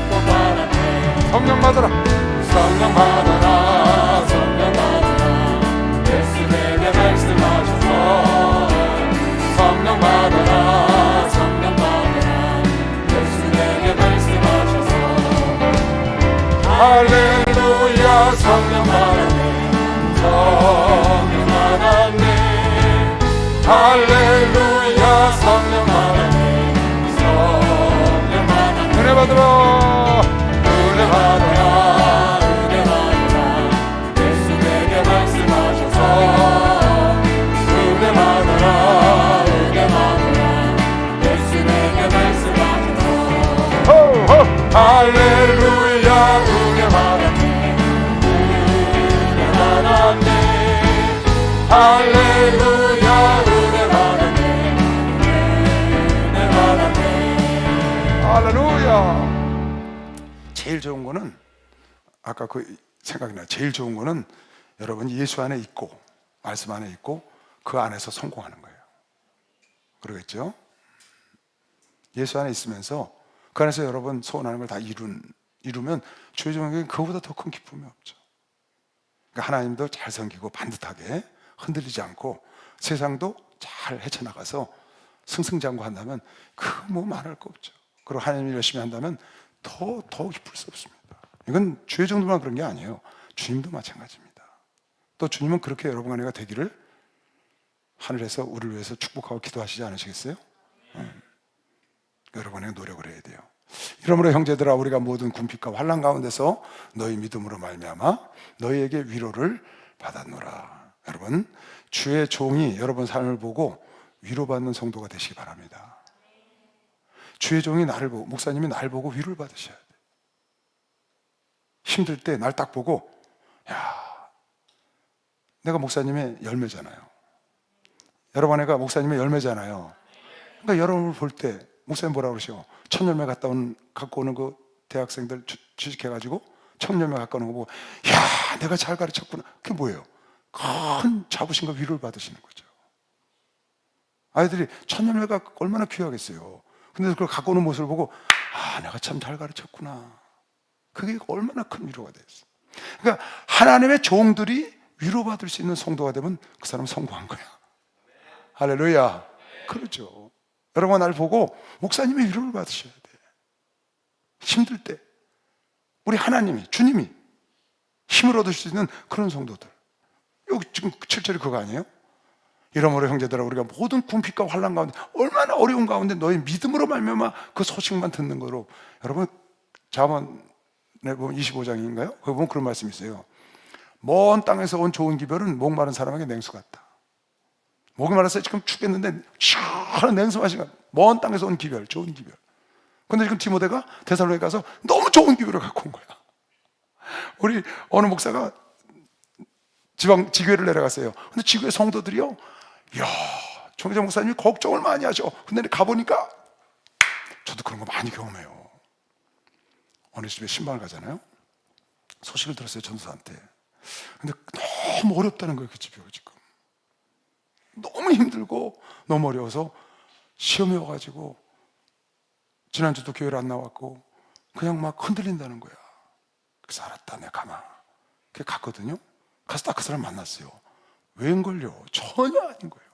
축복받았네. 성령 받아라. 성령 받아라. 성령 받아라. 예수 내게 말씀하셔서 성령 받아라. 성령 받아라. 예수 내게 말씀하셔서 할렐루야. 성령 받았네. 성령 받았네. 할렐루야. 성령 받았네. 성령 받았네. 은혜 받으라. 은혜 받아라. 은혜 받아라. 예수 내게 말씀하셔서 은혜 받아라. 은혜 받아라. 예수 내게 말씀하셔서 할렐루야. 은혜 받았네. 은혜 받았네. 할렐루야. 은혜 받았네. 은혜 받았네. 할렐루야. 제일 좋은 거는 아까 그 생각이 나요. 제일 좋은 거는 여러분이 예수 안에 있고 말씀 안에 있고 그 안에서 성공하는 거예요. 그러겠죠? 예수 안에 있으면서 그 안에서 여러분 소원하는 걸 다 이루면 주의 종에게 그보다 더 큰 기쁨이 없죠. 그러니까 하나님도 잘 섬기고 반듯하게 흔들리지 않고 세상도 잘 헤쳐나가서 승승장구한다면 그 뭐 말할 거 없죠. 그리고 하나님이 열심히 한다면 더 기쁠 수 없습니다. 이건 주의 종들만 그런 게 아니에요. 주님도 마찬가지입니다. 또 주님은 그렇게 여러분 안에가 되기를 하늘에서 우리를 위해서 축복하고 기도하시지 않으시겠어요? 여러분의 노력을 해야 돼요. 이러므로 형제들아 우리가 모든 궁핍과 환난 가운데서 너희 믿음으로 말미암아 너희에게 위로를 받았노라. 여러분 주의 종이 여러분 삶을 보고 위로받는 성도가 되시기 바랍니다. 주의 종이 나를 보고 목사님이 날 보고 위로를 받으셔야 돼요. 힘들 때 날 딱 보고 야 내가 목사님의 열매잖아요. 여러분 애가 목사님의 열매잖아요. 그러니까 여러분을 볼 때 목사님 뭐라고 그러셔? 1000열매 갖고 오는 그 대학생들 취직해가지고 1000열매 갖고 오는 거 보고 야 내가 잘 가르쳤구나. 그게 뭐예요? 큰 자부심과 위로를 받으시는 거죠. 아이들이 1000열매가 얼마나 귀하겠어요. 근데 그걸 갖고 오는 모습을 보고 아 내가 참 잘 가르쳤구나. 그게 얼마나 큰 위로가 됐어요. 그러니까 하나님의 종들이 위로받을 수 있는 성도가 되면 그 사람은 성공한 거야. 할렐루야. 그렇죠. 여러분 날 보고 목사님의 위로를 받으셔야 돼. 힘들 때 우리 하나님이 주님이 힘을 얻을 수 있는 그런 성도들. 여기 지금 7절이 그거 아니에요? 이러므로 형제들아 우리가 모든 궁핍과 환난 가운데 얼마나 어려운 가운데 너희 믿음으로 말미암아 그 소식만 듣는 거로 여러분 잠언에 보면 25장인가요? 거기 보면 그런 말씀이 있어요. 먼 땅에서 온 좋은 기별은 목마른 사람에게 냉수 같다. 목이 말라서 지금 죽겠는데 시원한 냉수 마신 것. 먼 땅에서 온 기별, 좋은 기별. 근데 지금 디모데가 데살로니가 가서 너무 좋은 기별을 갖고 온 거야. 우리 어느 목사가 지교회를 내려갔어요. 근데 지교회 성도들이요, 이야, 총회장 목사님이 걱정을 많이 하셔. 근데 가보니까 저도 그런 거 많이 경험해요. 어느 집에 신방을 가잖아요. 소식을 들었어요, 전도사한테. 근데 너무 어렵다는 거예요, 그 집이 지금. 너무 힘들고 너무 어려워서 시험이 와가지고 지난주도 교회를 안 나왔고 그냥 막 흔들린다는 거야. 그래서 알았다, 내가 가마. 그래서 갔거든요. 가서 딱 그 사람 만났어요. 웬걸요? 전혀 아닌 거예요.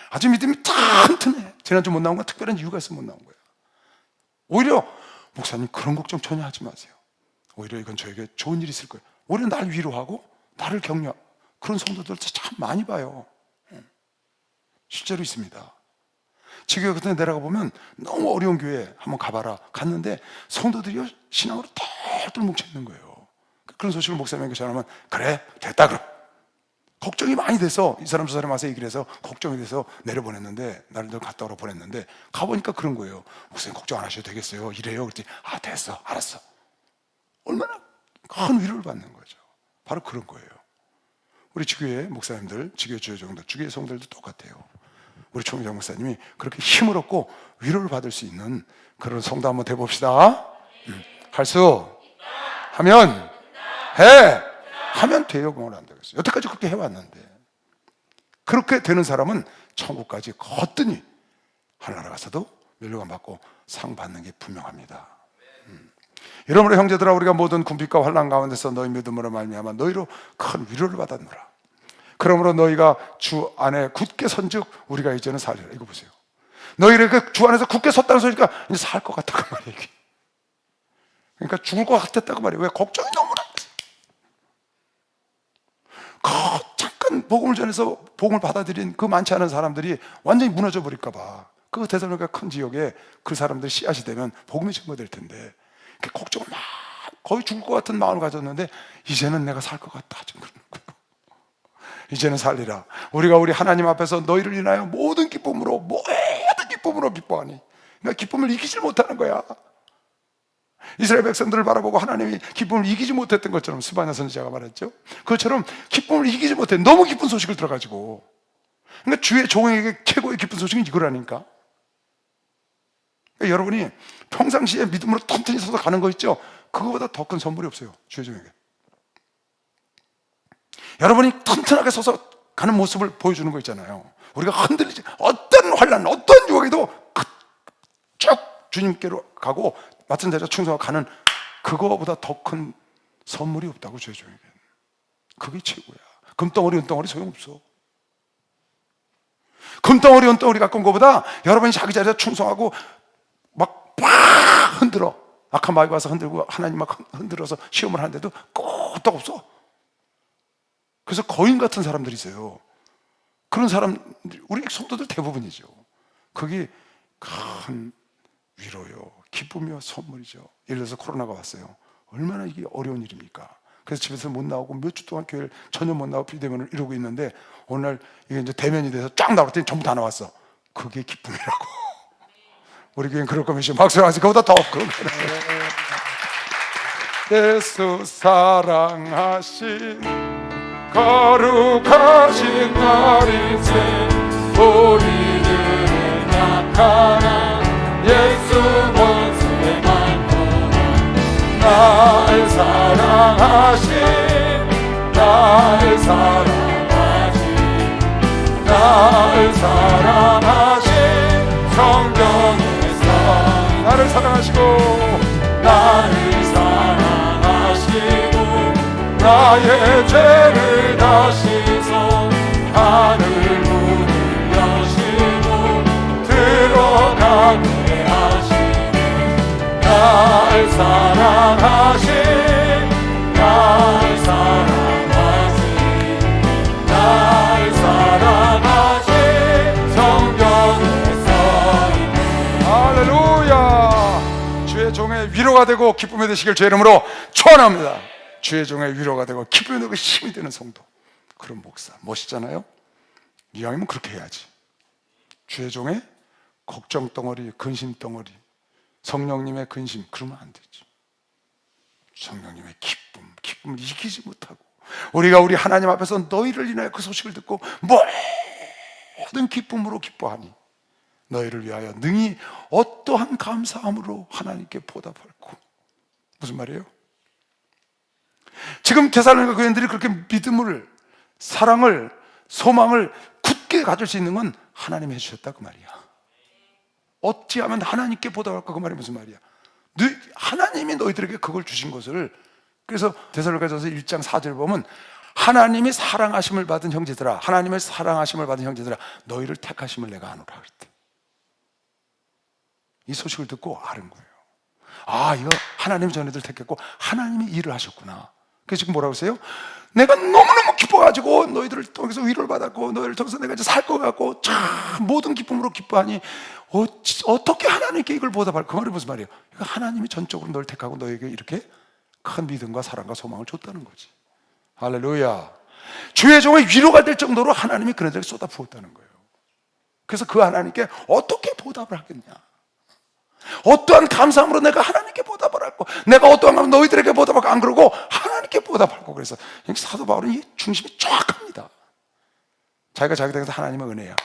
아주 믿음이 탄탄해. 지난주 못 나온 건 특별한 이유가 있어서 못 나온 거야. 오히려 목사님 그런 걱정 전혀 하지 마세요. 오히려 이건 저에게 좋은 일이 있을 거예요. 오히려 날 위로하고 나를 격려, 그런 성도들 참 많이 봐요. 실제로 있습니다. 지교회 같은 데 내려가 보면 너무 어려운 교회 한번 가봐라. 갔는데 성도들이 신앙으로 똘똘 뭉쳐있는 거예요. 그런 소식을 목사님에게 전하면 그래 됐다 그럼. 걱정이 많이 돼서 이 사람 저 사람 와서 얘기를 해서 걱정이 돼서 내려보냈는데 나를 갔다 오라 보냈는데 가보니까 그런 거예요. 목사님 걱정 안 하셔도 되겠어요 이래요. 그랬더니 아 됐어 알았어. 얼마나 큰 위로를 받는 거죠. 바로 그런 거예요. 우리 지교회 목사님들, 지교회 주요종들, 지교회 성들도 똑같아요. 우리 총회장 목사님이 그렇게 힘을 얻고 위로를 받을 수 있는 그런 성도 한번 돼봅시다. 할 수 하면 해 하면 돼요. 그걸 안 되겠어요. 여태까지 그렇게 해왔는데 그렇게 되는 사람은 천국까지 거뜬히 하늘나라 가서도 면류관 받고 상 받는 게 분명합니다. 이러므로 형제들아 우리가 모든 궁핍과 환난 가운데서 너희 믿음으로 말미암아 너희로 큰 위로를 받았노라. 그러므로 너희가 주 안에 굳게 선즉 우리가 이제는 살리라. 이거 보세요. 너희를 주 안에서 굳게 섰다는 소리니까 이제 살 것 같다고 말이에요. 그러니까 죽을 것 같았다고 말이에요. 왜? 걱정이 너무 많았어요. 잠깐 복음을 전해서 복음을 받아들인 그 많지 않은 사람들이 완전히 무너져 버릴까 봐. 그 데살로니가 큰 지역에 그 사람들 씨앗이 되면 복음이 증거될 텐데 걱정을 막 거의 죽을 것 같은 마음을 가졌는데 이제는 내가 살 것 같다. 좀 그러는 거예요. 이제는 살리라. 우리가 우리 하나님 앞에서 너희를 인하여 모든 기쁨으로 기뻐하니 내가 기쁨을 이기지 못하는 거야. 이스라엘 백성들을 바라보고 하나님이 기쁨을 이기지 못했던 것처럼 스바냐 선지자가 말했죠. 그것처럼 기쁨을 이기지 못해. 너무 기쁜 소식을 들어가지고. 그러니까 주의 종에게 최고의 기쁜 소식은 이거라니까. 그러니까 여러분이 평상시에 믿음으로 튼튼히 서서 가는 거 있죠. 그거보다 더 큰 선물이 없어요, 주의 종에게. 여러분이 튼튼하게 서서 가는 모습을 보여주는 거 있잖아요. 우리가 흔들리지, 어떤 환난, 어떤 유혹에도 쭉 주님께로 가고 맡은 대로 충성하고 가는, 그거보다 더 큰 선물이 없다고, 주의 종에게. 그게 최고야. 금덩어리 은덩어리 소용없어. 금덩어리 은덩어리 갖고 온 것보다 여러분이 자기 자리에서 충성하고 막 흔들어, 악한 마귀가 와서 흔들고 하나님 막 흔들어서 시험을 하는데도 끄떡 없어. 그래서 거인 같은 사람들이 있어요. 그런 사람, 우리 성도들 대부분이죠. 그게 큰 위로요, 기쁨이요, 선물이죠. 예를 들어서 코로나가 왔어요. 얼마나 이게 어려운 일입니까? 그래서 집에서 못 나오고 몇 주 동안 교회를 전혀 못 나오고 비대면을 이러고 있는데, 오늘 이게 이제 대면이 돼서 쫙 나왔더니 전부 다 나왔어. 그게 기쁨이라고. 우리 교회는 그럴 거면 지금 박수 하세요. 그보다 더 그런 거예요. 예수 사랑하신 거룩하신 나리세, 우리들의 약하나 예수 원수의 만거나, 날 사랑하신, 날 사랑하신, 날 사랑하신 성경에서 나를 사랑하시고, 나를 사랑하시고 나의 죄를 다시서 하늘 문을 여시고 들어가게 하시네. 날 사랑하신, 날 사랑하신, 날 사랑하신 성경에 써있네. 할렐루야. 주의 종의 위로가 되고 기쁨이 되시길 주의 이름으로 축원합니다. 주의 종의 위로가 되고 기쁨이 되고 힘이 되는 성도, 그런 목사 멋있잖아요. 이왕이면 그렇게 해야지. 주의 종의 걱정 덩어리, 근심 덩어리, 성령님의 근심, 그러면 안 되지. 성령님의 기쁨을 이기지 못하고, 우리가 우리 하나님 앞에서 너희를 인하여 그 소식을 듣고 모든 기쁨으로 기뻐하니 너희를 위하여 능히 어떠한 감사함으로 하나님께 보답할고. 무슨 말이에요? 지금 데살로니가 교인들이 그렇게 믿음을, 사랑을, 소망을 굳게 가질 수 있는 건 하나님이 해주셨다, 그 말이야. 어찌하면 하나님께 보답할까, 그 말이 무슨 말이야? 하나님이 너희들에게 그걸 주신 것을. 그래서 데살로니가전서 1장 4절 보면, 하나님이 사랑하심을 받은 형제들아, 하나님의 사랑하심을 받은 형제들아, 너희를 택하심을 내가 아노라 그랬대. 이 소식을 듣고 아는 거예요. 아, 이거 하나님이 전에들 택했고 하나님이 일을 하셨구나. 그래서 지금 뭐라고 했어요? 내가 너무너무 기뻐가지고 너희들을 통해서 위로를 받았고 너희를 통해서 내가 이제 살 것 같고 참 모든 기쁨으로 기뻐하니 어떻게 하나님께 이걸 보답할, 그 말이 무슨 말이에요? 하나님이 전적으로 너를 택하고 너에게 이렇게 큰 믿음과 사랑과 소망을 줬다는 거지. 할렐루야. 주의 종의 위로가 될 정도로 하나님이 그네들에게 쏟아 부었다는 거예요. 그래서 그 하나님께 어떻게 보답을 하겠냐, 어떠한 감사함으로 내가 하나님께 보답을 할고, 내가 어떠한 감사함으로 너희들에게 보답할고, 안 그러고 하나님께 보답할고. 그래서 사도 바울은 이 중심이 정확합니다. 자기가 자기 땅에서 하나님의 은혜야,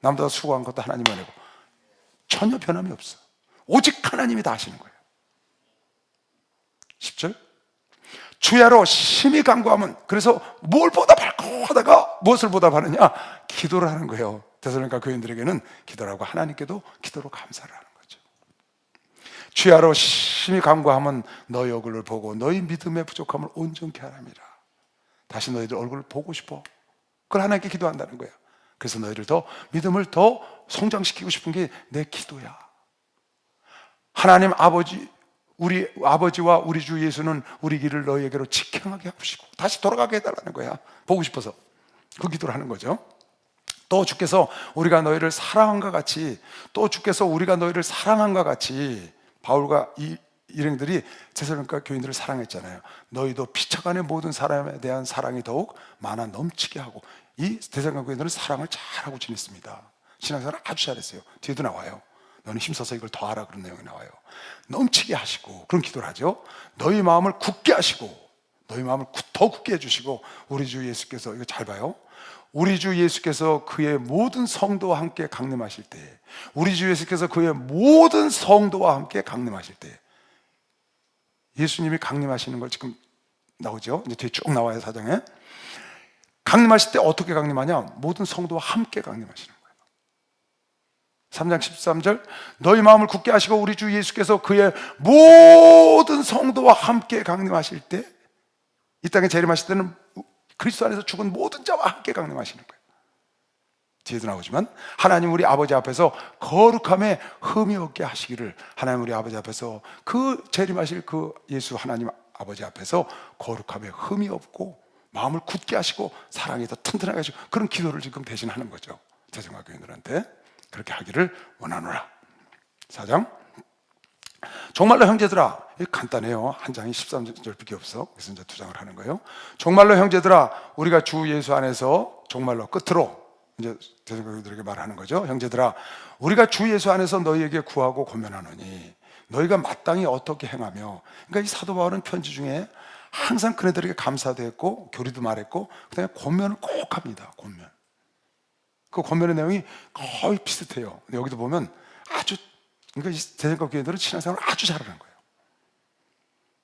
남보다 수고한 것도 하나님의 은혜고, 전혀 변함이 없어. 오직 하나님이 다 하시는 거예요. 10절, 주야로 심히 간구하면, 그래서 뭘 보답할까 하다가 무엇을 보답하느냐? 기도를 하는 거예요. 데살로니가 교인들에게는 기도를 하고 하나님께도 기도로 감사를 하는 거죠. 주야로 심히 간구하면 너희 얼굴을 보고 너희 믿음의 부족함을 온전케 하람이라. 다시 너희들 얼굴을 보고 싶어. 그걸 하나님께 기도한다는 거예요. 그래서 너희를 더 믿음을 더 성장시키고 싶은 게 내 기도야. 하나님 아버지, 우리 아버지와 우리 주 예수는 우리 길을 너희에게로 직행하게 하시고 다시 돌아가게 해달라는 거야. 보고 싶어서 그 기도를 하는 거죠. 또 주께서 우리가 너희를 사랑한과 같이, 또 주께서 우리가 너희를 사랑한과 같이, 바울과 이 일행들이 데살로니가 교인들을 사랑했잖아요. 너희도 피차간의 모든 사람에 대한 사랑이 더욱 많아 넘치게 하고. 이 데살로니가 교인들은 사랑을 잘하고 지냈습니다. 신앙생활을 아주 잘했어요. 뒤에도 나와요. 너는 힘써서 이걸 더 하라, 그런 내용이 나와요. 넘치게 하시고, 그런 기도를 하죠. 너희 마음을 굳게 하시고, 너희 마음을 더 굳게 해주시고, 우리 주 예수께서, 이거 잘 봐요, 우리 주 예수께서 그의 모든 성도와 함께 강림하실 때, 우리 주 예수께서 그의 모든 성도와 함께 강림하실 때, 예수님이 강림하시는 걸 지금 나오죠. 이제 뒤에 쭉 나와요, 사장에. 강림하실 때 어떻게 강림하냐? 모든 성도와 함께 강림하시는 거예요. 3장 13절, 너희 마음을 굳게 하시고 우리 주 예수께서 그의 모든 성도와 함께 강림하실 때, 이 땅에 재림하실 때는 그리스도 안에서 죽은 모든 자와 함께 강림하시는 거예요. 뒤에도 나오지만 하나님 우리 아버지 앞에서 거룩함에 흠이 없게 하시기를, 하나님 우리 아버지 앞에서 그 재림하실 그 예수 하나님 아버지 앞에서 거룩함에 흠이 없고 마음을 굳게 하시고 사랑이 더 튼튼하게 하시고, 그런 기도를 지금 대신하는 거죠. 재정과 교인들한테 그렇게 하기를 원하노라. 4장, 정말로 형제들아, 간단해요. 한 장이 13절밖에 없어. 그래서 이제 2장을 하는 거예요. 정말로 형제들아, 우리가 주 예수 안에서, 정말로 끝으로 이제 대성교인들에게 말하는 거죠. 형제들아, 우리가 주 예수 안에서 너희에게 구하고 권면하노니 너희가 마땅히 어떻게 행하며. 그러니까 이 사도 바울은 편지 중에 항상 그네들에게 감사도 했고 교리도 말했고 그다음에 권면을 꼭 합니다. 권면. 그 권면의 내용이 거의 비슷해요. 근데 여기도 보면 아주, 그러니까 이 대성교 교인들은 신앙생활을 아주 잘하는 거예요.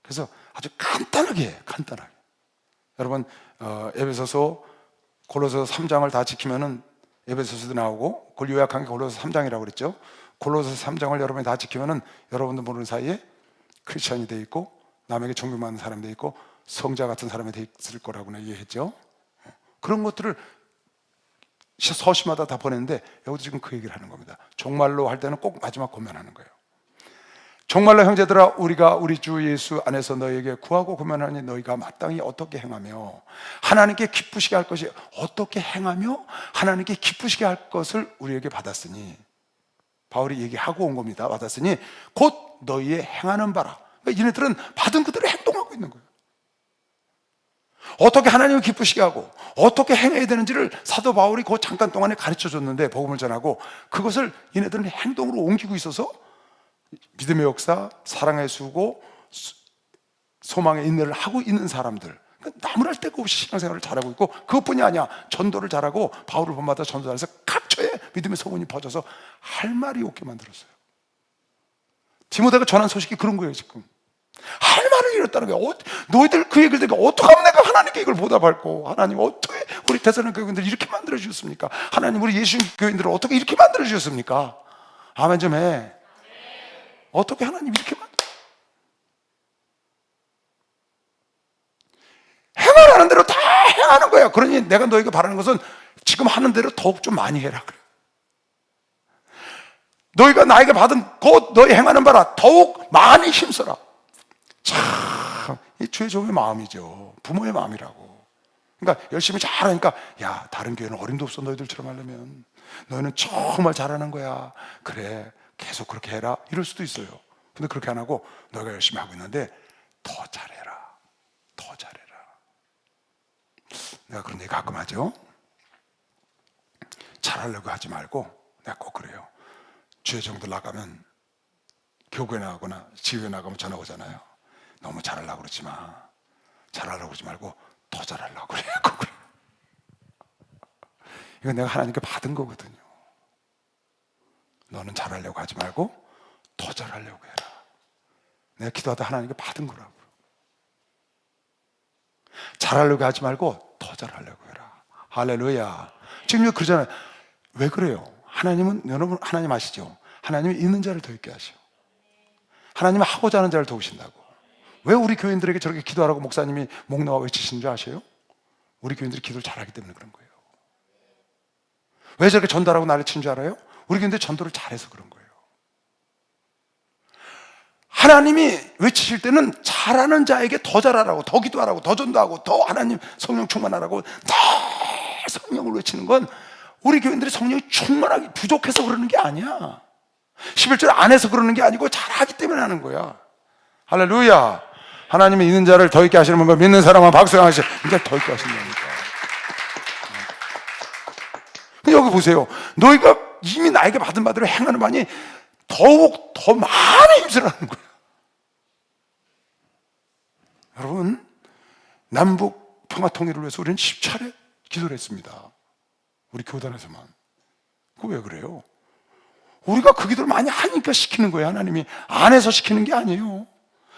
그래서 아주 간단하게. 여러분, 에베소서, 골로새서 3장을 다 지키면은, 에베소서도 나오고 그걸 요약한 게 골로새 3장이라고 그랬죠. 골로새 3장을 여러분이 다 지키면은 여러분도 모르는 사이에 크리스천이 돼 있고 남에게 존경받는 사람이 돼 있고 성자 같은 사람이 돼 있을 거라고 얘기했죠. 그런 것들을 서시마다 다 보냈는데 여기도 지금 그 얘기를 하는 겁니다. 정말로 할 때는 꼭 마지막 권면하는 거예요. 정말로 형제들아, 우리가 우리 주 예수 안에서 너희에게 구하고 권면하니 너희가 마땅히 어떻게 행하며 하나님께 기쁘시게 할 것이, 어떻게 행하며 하나님께 기쁘시게 할 것을 우리에게 받았으니, 바울이 얘기하고 온 겁니다. 받았으니 곧 너희의 행하는 바라. 그러니까 얘네들은 받은 그대로 행동하고 있는 거예요. 어떻게 하나님을 기쁘시게 하고 어떻게 행해야 되는지를 사도 바울이 그 잠깐 동안에 가르쳐 줬는데, 복음을 전하고 그것을 얘네들은 행동으로 옮기고 있어서 믿음의 역사, 사랑의 수고, 소망의 인내를 하고 있는 사람들, 나무랄 데가 없이 신앙생활을 잘하고 있고, 그것뿐이 아니야, 전도를 잘하고 바울을 본마다 전도 잘해서 각처에 믿음의 소문이 퍼져서 할 말이 없게 만들었어요. 디모데가 전한 소식이 그런 거예요. 지금 할 말을 잃었다는 거예요. 너희들 그 얘기를 듣고 어떻게 하면 내가 하나님께 이걸 보답할고, 하나님 어떻게 우리 대사로니가 교인들을 이렇게 만들어 주셨습니까? 하나님 우리 예수 교인들을 어떻게 이렇게 만들어 주셨습니까? 아멘 좀 해. 어떻게 하나님 이렇게 행하라는 대로 다 행하는 거야. 그러니 내가 너희가 바라는 것은 지금 하는 대로 더욱 좀 많이 해라 그래. 너희가 나에게 받은 곧 너희 행하는 바라 더욱 많이 힘써라. 참, 이 주의 종의 마음이죠. 부모의 마음이라고. 그러니까 열심히 잘하니까, 야, 다른 교회는 어림도 없어 너희들처럼 하려면. 너희는 정말 잘하는 거야. 그래, 계속 그렇게 해라. 이럴 수도 있어요. 근데 그렇게 안 하고 너희가 열심히 하고 있는데 더 잘해라. 더 잘해라. 내가 그런 얘기 가끔 하죠. 잘하려고 하지 말고, 내가 꼭 그래요. 주의 정도 나가면, 교구에 나가거나 지구에 나가면 전화 오잖아요. 너무 잘하려고 그러지 마. 잘하려고 그러지 말고 더 잘하려고 그래. 꼭 그래. 이건 내가 하나님께 받은 거거든요. 너는 잘하려고 하지 말고 더 잘하려고 해라. 내가 기도하다 하나님께 받은 거라고요. 잘하려고 하지 말고 더 잘하려고 해라. 할렐루야. 지금 여기 그러잖아요. 왜 그래요? 하나님은, 여러분 하나님 아시죠? 하나님이 있는 자를 더 있게 하셔. 하나님은 하고자 하는 자를 도우신다고. 왜 우리 교인들에게 저렇게 기도하라고 목사님이 목 놓아 외치시는 줄 아세요? 우리 교인들이 기도를 잘하기 때문에 그런 거예요. 왜 저렇게 전도하라고 난리 치는 줄 알아요? 우리 교인들이 전도를 잘해서 그런 거예요. 하나님이 외치실 때는 잘하는 자에게 더 잘하라고, 더 기도하라고, 더 전도하고, 더 하나님 성령 충만하라고 더 성령을 외치는 건 우리 교인들이 성령이 충만하게 부족해서 그러는 게 아니야. 11절 안 해서 그러는 게 아니고 잘하기 때문에 하는 거야. 할렐루야. 하나님이 있는 자를 더 있게 하시는 분, 믿는 사람은 박수가 하시죠. 그러니까 더 있게 하신다니까. 여기 보세요. 너희가 이미 나에게 받은 바대로 행하는 바니 더욱 더 많이 힘쓰라는 거야. 여러분, 남북 평화 통일을 위해서 우리는 10차례 기도를 했습니다. 우리 교단에서만. 그거 왜 그래요? 우리가 그 기도를 많이 하니까 시키는 거예요. 하나님이 안 해서 시키는 게 아니에요.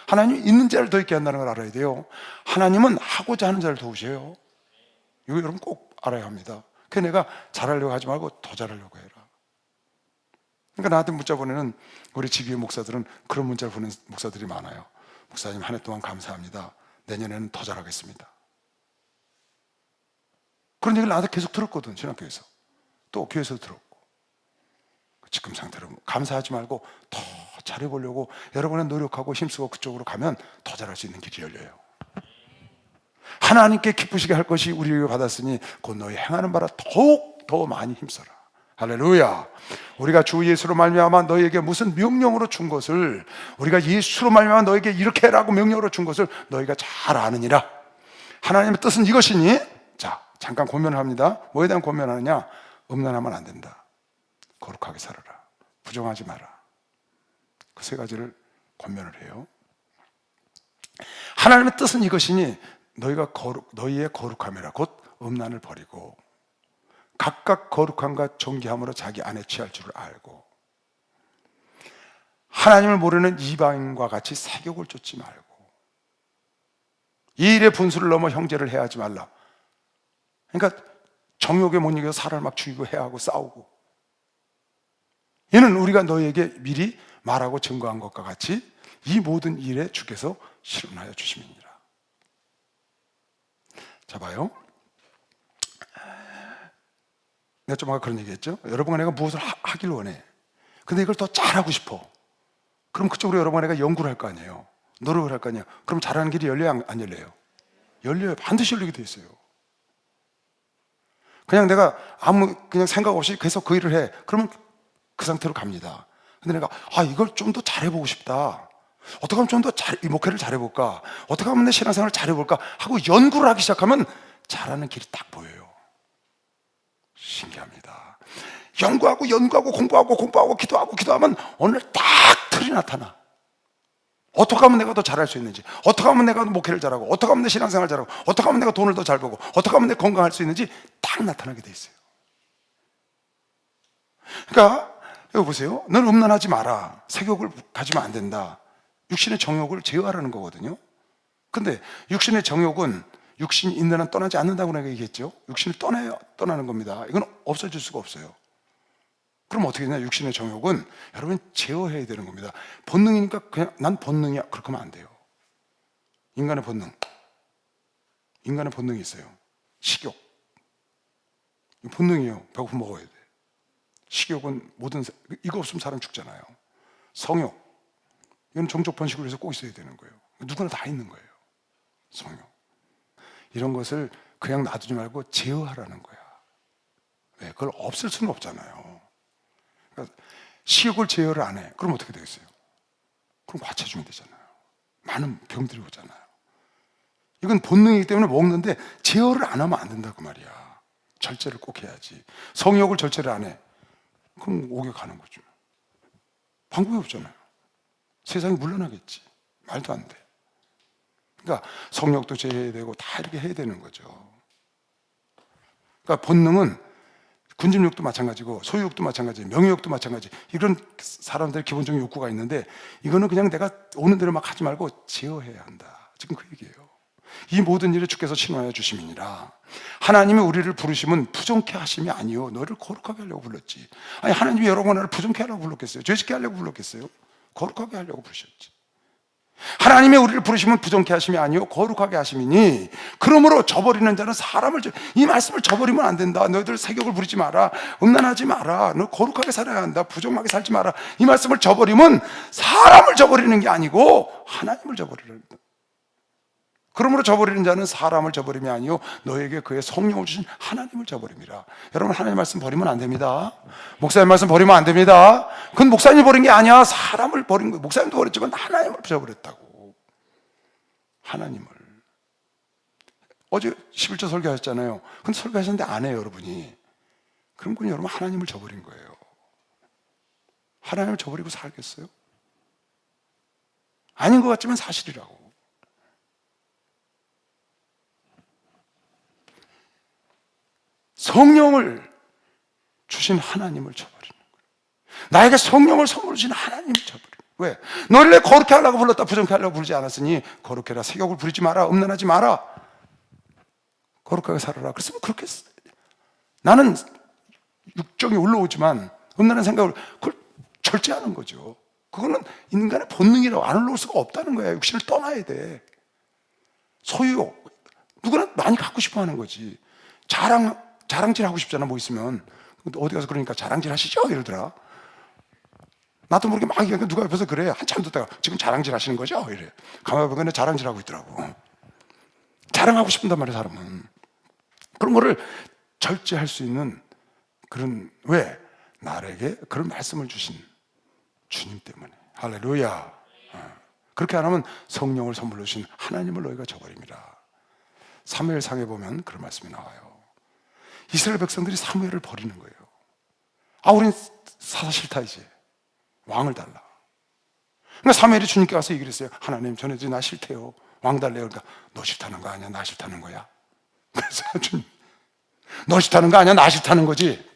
하나님이 있는 자를 더 있게 한다는 걸 알아야 돼요. 하나님은 하고자 하는 자를 도우셔요. 이거 여러분 꼭 알아야 합니다. 그 내가 잘하려고 하지 말고 더 잘하려고 해라. 그러니까 나한테 문자 보내는 우리 집위의 목사들은 그런 문자를 보내는 목사들이 많아요. 목사님 한 해 동안 감사합니다. 내년에는 더 잘하겠습니다. 그런 얘기를 나한테 계속 들었거든. 신학교에서. 또 교회에서도 들었고. 지금 상태로 감사하지 말고 더 잘해보려고 여러분은 노력하고 힘쓰고 그쪽으로 가면 더 잘할 수 있는 길이 열려요. 하나님께 기쁘시게 할 것이 우리에게 받았으니 곧 너희 행하는 바라 더욱 더 많이 힘써라. 할렐루야. 우리가 주 예수로 말미암아 너희에게 무슨 명령으로 준 것을, 우리가 예수로 말미암아 너희에게 이렇게 해라고 명령으로 준 것을 너희가 잘 아느니라. 하나님의 뜻은 이것이니, 자 잠깐 고면을 합니다. 뭐에 대한 고면하느냐? 음란하면 안 된다. 거룩하게 살아라. 부정하지 마라. 그 세 가지를 권면을 해요. 하나님의 뜻은 이것이니 너희의 거룩함이라. 곧 음란을 버리고 각각 거룩함과 정결함으로 자기 안에 취할 줄을 알고, 하나님을 모르는 이방인과 같이 세욕을 쫓지 말고, 이 일의 분수를 넘어 형제를 해하지 말라. 그러니까 정욕에 못 이겨 사람을 막 죽이고 해하고 싸우고, 이는 우리가 너희에게 미리 말하고 증거한 것과 같이 이 모든 일에 주께서 실현하여 주심이니라. 자 봐요. 내가 좀 아까 그런 얘기했죠. 여러분과 내가 무엇을 하길 원해. 근데 이걸 더 잘하고 싶어. 그럼 그쪽으로 여러분과 내가 연구를 할 거 아니에요. 노력을 할 거 아니에요. 그럼 잘하는 길이 열려요? 안 열려요? 열려요. 반드시 열리게 돼 있어요. 그냥 내가 그냥 생각 없이 계속 그 일을 해. 그러면 그 상태로 갑니다. 근데 내가 이걸 좀 더 잘해보고 싶다. 어떻게 하면 좀 더 이 목회를 잘해볼까? 어떻게 하면 내 신앙생활을 잘해볼까? 하고 연구를 하기 시작하면 잘하는 길이 딱 보여요. 신기합니다. 연구하고 공부하고 기도하면 오늘 딱 틀이 나타나. 어떻게 하면 내가 더 잘할 수 있는지, 어떻게 하면 내가 목회를 잘하고, 어떻게 하면 내 신앙생활을 잘하고, 어떻게 하면 내가 돈을 더 잘 벌고, 어떻게 하면 내가 건강할 수 있는지 딱 나타나게 돼 있어요. 그러니까 여기 보세요. 넌 음란하지 마라. 색욕을 가지면 안 된다. 육신의 정욕을 제어하라는 거거든요. 근데 육신의 정욕은 육신이 있는 한 떠나지 않는다고 내가 얘기했죠. 육신을 떠나는 겁니다. 이건 없어질 수가 없어요. 그럼 어떻게 되냐? 육신의 정욕은 여러분 제어해야 되는 겁니다. 본능이니까 그냥 난 본능이야. 그렇게 하면 안 돼요. 인간의 본능이 있어요. 식욕. 본능이에요. 배고프면 먹어야 돼. 식욕은 이거 없으면 사람 죽잖아요. 성욕. 이건 종족 번식을 위해서 꼭 있어야 되는 거예요. 누구나 다 있는 거예요. 성욕. 이런 것을 그냥 놔두지 말고 제어하라는 거야. 왜? 그걸 없앨 수는 없잖아요. 그러니까 식욕을 제어를 안 해. 그럼 어떻게 되겠어요? 그럼 과체중이 되잖아요. 많은 병들이 오잖아요. 이건 본능이기 때문에 먹는데 제어를 안 하면 안 된다고 말이야. 절제를 꼭 해야지. 성욕을 절제를 안 해. 그럼 옥에 가는 거죠. 방법이 없잖아요. 세상이 물러나겠지. 말도 안 돼. 그러니까 성욕도 제어해야 되고 다 이렇게 해야 되는 거죠. 그러니까 본능은 군집욕도 마찬가지고 소유욕도 마찬가지, 명예욕도 마찬가지. 이런 사람들의 기본적인 욕구가 있는데 이거는 그냥 내가 오는 대로 막 하지 말고 제어해야 한다. 지금 그 얘기예요. 이 모든 일에 주께서 신호하여 주심이니라. 하나님이 우리를 부르심은 부정케 하심이 아니요 너를 거룩하게 하려고 불렀지. 아니 하나님이 여러분 나를 부정케 하려고 불렀겠어요? 죄짓게 하려고 불렀겠어요? 거룩하게 하려고 부르셨지. 하나님의 우리를 부르시면 부정케 하심이 아니요 거룩하게 하심이니 그러므로 저버리는 자는 이 말씀을 저버리면 안 된다. 너희들 색욕을 부리지 마라. 음란하지 마라. 너 거룩하게 살아야 한다. 부정하게 살지 마라. 이 말씀을 저버리면 사람을 저버리는 게 아니고 하나님을 저버리는 거다. 그러므로 저버리는 자는 사람을 저버림이 아니요 너에게 그의 성령을 주신 하나님을 저버림이라. 여러분 하나님 말씀 버리면 안 됩니다. 목사님 말씀 버리면 안 됩니다. 그건 목사님이 버린 게 아니야. 사람을 버린 거예요. 목사님도 버렸지만 하나님을 저버렸다고. 하나님을. 어제 11조 설교하셨잖아요. 근데 설교하셨는데 안 해요 여러분이. 그럼 그건 여러분 하나님을 저버린 거예요. 하나님을 저버리고 살겠어요? 아닌 것 같지만 사실이라고. 성령을 주신 하나님을 저버리는 거예요. 나에게 성령을 선물로 주신 하나님을 저버리는 거예요. 왜? 너희를 거룩해 하려고 불렀다 부정케 하려고 부르지 않았으니 거룩해라. 세욕을 부리지 마라. 음란하지 마라. 거룩하게 살아라. 그랬으면 그렇게 나는 육정이 올라오지만 음란한 생각을 그걸 절제하는 거죠. 그거는 인간의 본능이라고 안 올라올 수가 없다는 거야. 육신을 떠나야 돼. 소유욕 누구나 많이 갖고 싶어 하는 거지. 자랑질 하고 싶잖아. 뭐 있으면 어디 가서 그러니까 자랑질 하시죠 이러더라. 나도 모르게 막 얘기하니까 누가 옆에서 그래. 한참 듣다가 지금 자랑질 하시는 거죠? 이래. 가만히 보니까 자랑질 하고 있더라고. 자랑하고 싶단 말이야 사람은. 그런 거를 절제할 수 있는 그런, 왜? 나에게 그런 말씀을 주신 주님 때문에. 할렐루야. 그렇게 안 하면 성령을 선물로 주신 하나님을 너희가 저버립니다. 사무엘상에 보면 그런 말씀이 나와요. 이스라엘 백성들이 사무엘을 버리는 거예요. 우린 사사 싫다 이제. 왕을 달라. 그러니까 사무엘이 주님께 가서 얘기를 했어요. 하나님 전에도 나 싫대요. 왕 달래요. 그러니까 너 싫다는 거 아니야? 나 싫다는 거야? 그래서 주님, 너 싫다는 거 아니야? 나 싫다는 거지?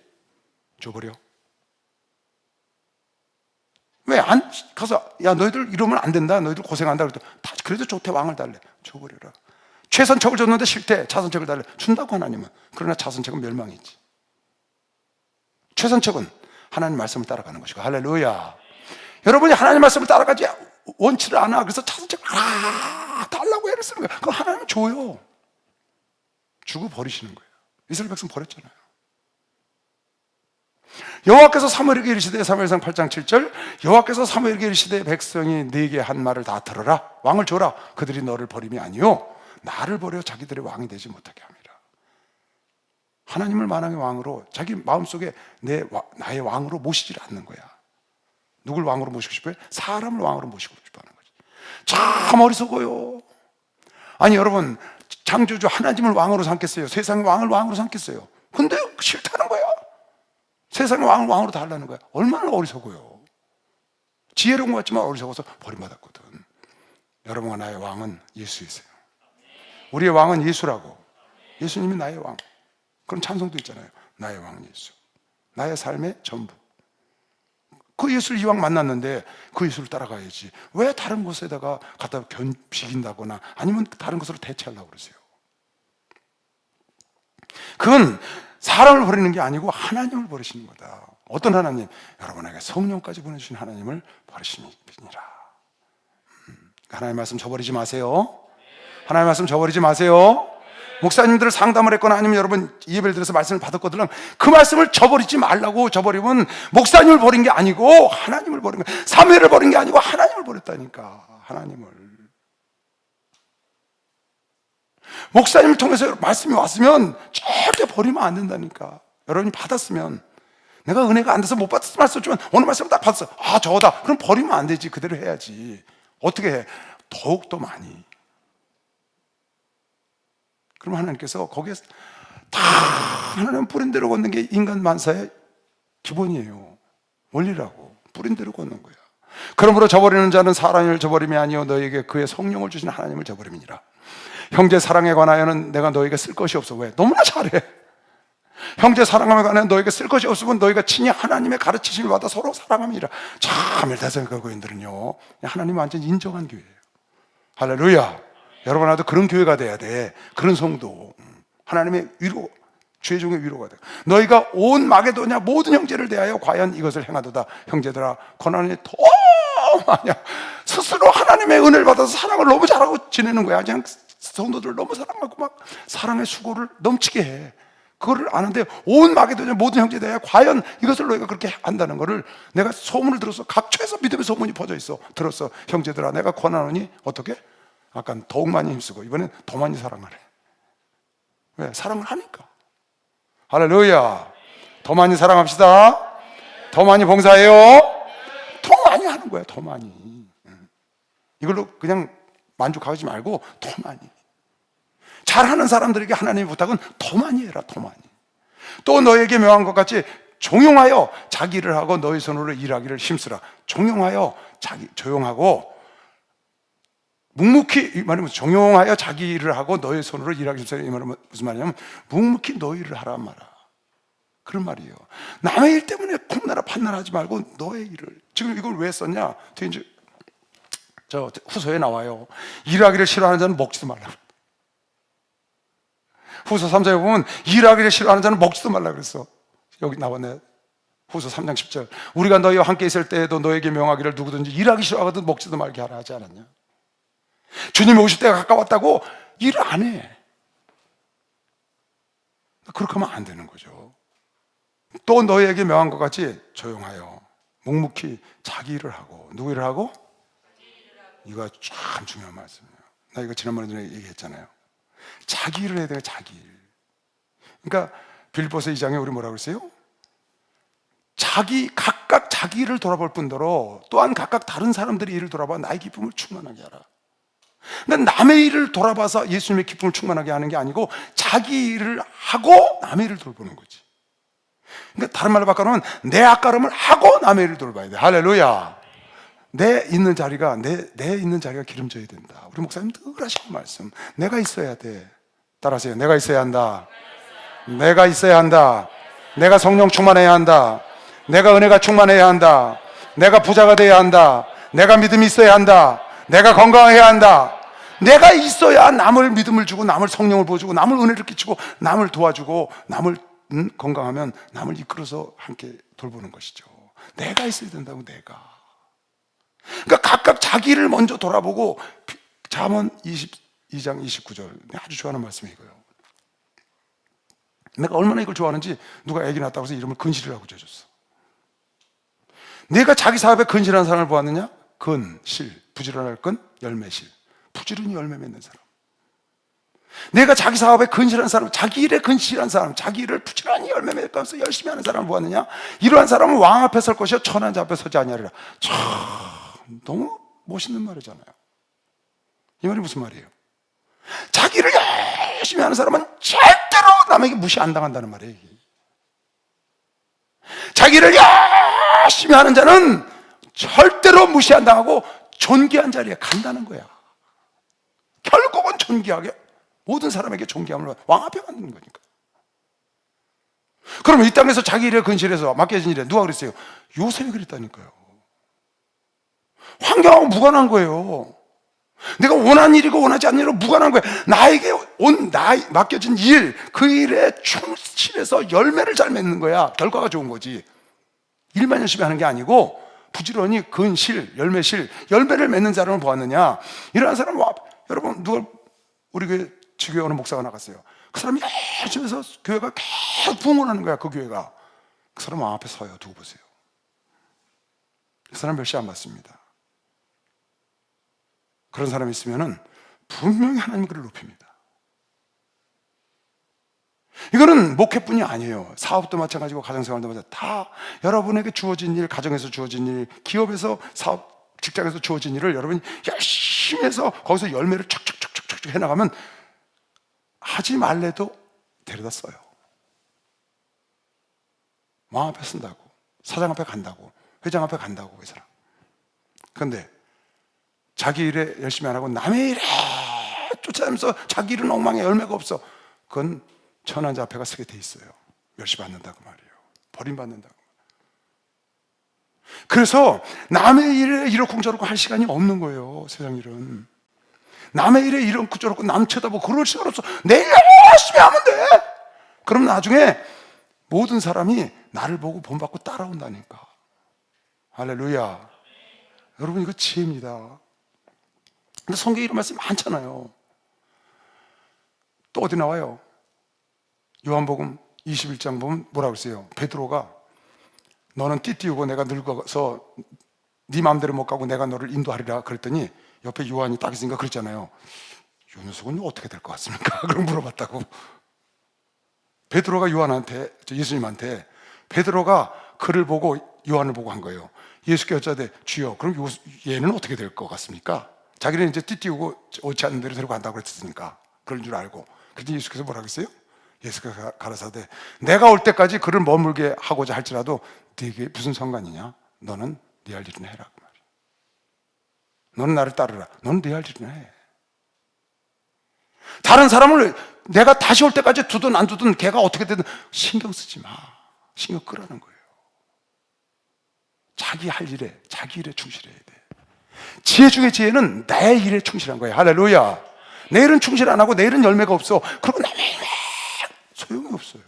줘버려. 왜 안 가서 야 너희들 이러면 안 된다. 너희들 고생한다. 그래도 좋대. 왕을 달래. 줘버려라. 최선책을 줬는데 싫대. 차선책을 달래. 준다고 하나님은. 그러나 차선책은 멸망이지. 최선책은 하나님 말씀을 따라가는 것이고. 할렐루야. 여러분이 하나님 말씀을 따라가지 원치를 않아. 그래서 차선책을 달라고 애를 쓰는 거야. 그럼 하나님은 줘요. 주고 버리시는 거예요. 이스라엘 백성 버렸잖아요. 여호와께서 사무엘에게 이르시되, 사무엘상 8장 7절, 여호와께서 사무엘에게 이르시되 백성이 네게 한 말을 다 들어라. 왕을 줘라. 그들이 너를 버림이 아니요 나를 버려 자기들의 왕이 되지 못하게 함이라. 하나님을 만왕의 왕으로 자기 마음속에 나의 왕으로 모시질 않는 거야. 누굴 왕으로 모시고 싶어요? 사람을 왕으로 모시고 싶어하는 거지. 참 어리석어요. 아니 여러분, 창조주 하나님을 왕으로 삼겠어요? 세상의 왕을 왕으로 삼겠어요? 근데 싫다는 거야. 세상의 왕을 왕으로 달라는 거야. 얼마나 어리석어요. 지혜로운 것 같지만 어리석어서 버림받았거든. 여러분과 나의 왕은 예수이세요. 우리의 왕은 예수라고. 예수님이 나의 왕. 그런 찬송도 있잖아요. 나의 왕 예수. 나의 삶의 전부. 그 예수를 이왕 만났는데 그 예수를 따라가야지. 왜 다른 곳에다가 갖다 비긴다거나 아니면 다른 것으로 대체하려고 그러세요? 그건 사람을 버리는 게 아니고 하나님을 버리시는 거다. 어떤 하나님? 여러분에게 성령까지 보내주신 하나님을 버리시니라. 하나님 말씀 저버리지 마세요. 하나님 말씀 저버리지 마세요. 목사님들 상담을 했거나 아니면 여러분 예배를 들어서 말씀을 받았거든, 그 말씀을 저버리지 말라고. 저버리면 목사님을 버린 게 아니고 하나님을 버린 거야. 사무엘을 버린 게 아니고 하나님을 버렸다니까. 하나님을. 목사님을 통해서 말씀이 왔으면 절대 버리면 안 된다니까. 여러분이 받았으면, 내가 은혜가 안 돼서 못 받았을 말씀을 오늘 말씀을 딱 받았어. 저거다. 그럼 버리면 안 되지. 그대로 해야지. 어떻게 해? 더욱더 많이. 그럼 하나님께서 거기에 다 하나님 뿌린 대로 걷는 게 인간 만사의 기본이에요. 원리라고. 뿌린 대로 걷는 거야. 그러므로 저버리는 자는 사람을 저버림이 아니요 너에게 그의 성령을 주신 하나님을 저버림이니라. 형제 사랑에 관하여는 내가 너에게 쓸 것이 없어. 왜? 너무나 잘해. 형제 사랑에 관하여 너에게 쓸 것이 없으면 너희가 친히 하나님의 가르치심을 받아 서로 사랑함이라. 참 일타생각 교인들은요, 하나님 완전 인정한 교회예요. 할렐루야. 여러분 나도 그런 교회가 돼야 돼. 그런 성도. 하나님의 위로, 죄종의 위로가 돼. 너희가 온 마게도냐 모든 형제를 대하여 과연 이것을 행하도다. 형제들아, 고난이 더 많냐. 스스로 하나님의 은혜를 받아서 사랑을 너무 잘하고 지내는 거야. 그냥 성도들을 너무 사랑하고 막 사랑의 수고를 넘치게 해. 그거를 아는데 온 마게도냐 모든 형제에 대하여 과연 이것을 너희가 그렇게 한다는 거를 내가 소문을 들었어. 각처에서 믿음의 소문이 퍼져 있어. 들었어. 형제들아, 내가 권하노니 어떻게? 아까 더욱 많이 힘쓰고 이번엔 더 많이 사랑하래. 왜? 사랑을 하니까. 할렐루야. 더 많이 사랑합시다. 더 많이 봉사해요. 더 많이 하는 거야. 더 많이. 이걸로 그냥 만족하지 말고 더 많이. 잘하는 사람들에게 하나님의 부탁은 더 많이 해라. 더 많이. 또 너에게 명한 것 같이 종용하여 자기 일을 하고 너희 손으로 일하기를 힘쓰라. 종용하여 조용하고 묵묵히, 이 말은 종용하여 자기 일을 하고 너의 손으로 일하기 힘쓰라. 이 말은 무슨 말이냐면 묵묵히 너희 일을 하란 말이야. 그런 말이에요. 남의 일 때문에 콩나라 판나라 하지 말고 너의 일을. 지금 이걸 왜 썼냐? 이제 저 후서에 나와요. 일하기를 싫어하는 자는 먹지도 말라. 후서 3장에 보면 일하기를 싫어하는 자는 먹지도 말라 그랬어. 여기 나왔네. 후서 3장 10절. 우리가 너희와 함께 있을 때에도 너에게 명하기를 누구든지 일하기 싫어하거든 먹지도 말게 하라 하지 않았냐? 주님이 오실 때가 가까웠다고 일을 안 해. 그렇게 하면 안 되는 거죠. 또 너희에게 명한 것 같이 조용하여 묵묵히 자기 일을 하고. 누구 일을 하고? 이거 참 중요한 말씀이에요. 나 이거 지난번에 얘기했잖아요. 자기 일을 해야 돼요. 자기 일. 그러니까 빌립보서 2장에 우리 뭐라고 그랬어요? 각각 자기 일을 돌아볼 뿐더러 또한 각각 다른 사람들의 일을 돌아봐 나의 기쁨을 충만하게 하라. 그러니까 남의 일을 돌아봐서 예수님의 기쁨을 충만하게 하는 게 아니고 자기 일을 하고 남의 일을 돌보는 거지. 그러니까 다른 말로 바꿔놓으면 내 앞가름을 하고 남의 일을 돌봐야 돼. 할렐루야. 내 있는 자리가 기름져야 된다. 우리 목사님 늘 하시는 말씀. 내가 있어야 돼. 따라하세요. 내가 있어야 한다. 내가 있어야 한다. 내가 성령 충만해야 한다. 내가 은혜가 충만해야 한다. 내가 부자가 돼야 한다. 내가 믿음이 있어야 한다. 내가 건강해야 한다. 내가 있어야 남을 믿음을 주고 남을 성령을 보여주고 남을 은혜를 끼치고 남을 도와주고 남을 건강하면 남을 이끌어서 함께 돌보는 것이죠. 내가 있어야 된다고. 내가. 그러니까 각각 자기를 먼저 돌아보고. 잠언 22장 29절 아주 좋아하는 말씀이 이거예요. 내가 얼마나 이걸 좋아하는지 누가 애기 낳았다고 해서 이름을 근실이라고 지어줬어. 내가 자기 사업에 근실한 사람을 보았느냐? 근실, 부지런할 근, 열매실. 부지런히 열매 맺는 사람. 내가 자기 사업에 근실한 사람, 자기 일에 근실한 사람, 자기 일을 부지런히 열매 맺으면서 열심히 하는 사람을 보았느냐? 이러한 사람은 왕 앞에 설 것이요 천한 자 앞에 서지 아니하리라. 참 너무 멋있는 말이잖아요. 이 말이 무슨 말이에요? 자기를 열심히 하는 사람은 절대로 남에게 무시 안 당한다는 말이에요. 자기를 열심히 하는 자는 절대로 무시 안 당하고 존귀한 자리에 간다는 거야. 결국은 존귀하게 모든 사람에게 존귀함을 왕 앞에 갖는 거니까. 그러면 이 땅에서 자기 일에 근실해서 맡겨진 일에 누가 그랬어요? 요셉이 그랬다니까요. 환경하고 무관한 거예요. 내가 원하는 일이고 원하지 않는 일이고 무관한 거예요. 나에게 맡겨진 일, 그 일에 충실해서 열매를 잘 맺는 거야. 결과가 좋은 거지. 일만 열심히 하는 게 아니고 부지런히 근실, 열매실, 열매를 맺는 사람을 보았느냐? 이러한 사람은 여러분 누가 우리 교회 지교회 어느 목사가 나갔어요. 그 사람이 열심히 해서 교회가 계속 부흥을 하는 거야. 그 교회가. 그 사람 앞에 서요. 두고 보세요. 그 사람 멸시 안 받습니다. 그런 사람이 있으면은 분명히 하나님 그를 높입니다. 이거는 목회뿐이 아니에요. 사업도 마찬가지고 가정생활도 마찬가지고 다 여러분에게 주어진 일, 가정에서 주어진 일, 기업에서 사업, 직장에서 주어진 일을 여러분이 열심히 해서 거기서 열매를 척척척척척 해나가면 하지 말래도 데려다 써요. 왕 앞에 쓴다고, 사장 앞에 간다고, 회장 앞에 간다고 그 사람. 그런데 자기 일에 열심히 안 하고 남의 일에 쫓아다니면서 자기 일은 엉망에 열매가 없어. 그건 천한 자 앞에가 서게 돼 있어요. 멸시받는다고 말이에요. 버림받는다고. 그래서 남의 일에 이렇고 저렇고 할 시간이 없는 거예요. 세상 일은. 남의 일에 이렇고 저렇고 남 쳐다보고 그럴 시간 없어. 내일 열심히 하면 돼. 그럼 나중에 모든 사람이 나를 보고 본받고 따라온다니까. 할렐루야. 여러분 이거 지혜입니다. 근데 성경에 이런 말씀이 많잖아요. 또 어디 나와요? 요한복음 21장 보면 뭐라고 했어요? 베드로가 너는 띠띠우고 내가 늙어서 네 마음대로 못 가고 내가 너를 인도하리라 그랬더니 옆에 요한이 딱 있으니까 그랬잖아요. 요 녀석은 어떻게 될 것 같습니까? 그럼 물어봤다고. 베드로가 요한한테, 예수님한테 베드로가 그를 보고 요한을 보고 한 거예요. 예수께 여짜되 주여 그럼 얘는 어떻게 될 것 같습니까? 자기는 이제 띠띠우고 옳지 않는 대로 데리고 간다고 그랬으니까 그런 줄 알고. 그랬더니 예수께서 뭐라고 했어요? 예수가 가라사대 내가 올 때까지 그를 머물게 하고자 할지라도 네게 무슨 상관이냐? 너는 네 할 일은 해라 그 말이야. 너는 나를 따르라. 너는 네 할 일은 해. 다른 사람을 내가 다시 올 때까지 두든 안 두든 걔가 어떻게 되든 신경 쓰지 마. 신경 끄라는 거예요. 자기 할 일에, 자기 일에 충실해야 돼. 지혜 중에 지혜는 나의 일에 충실한 거예요. 할렐루야. 내일은 충실 안 하고 내일은 열매가 없어. 그러고 나면 소용이 없어요.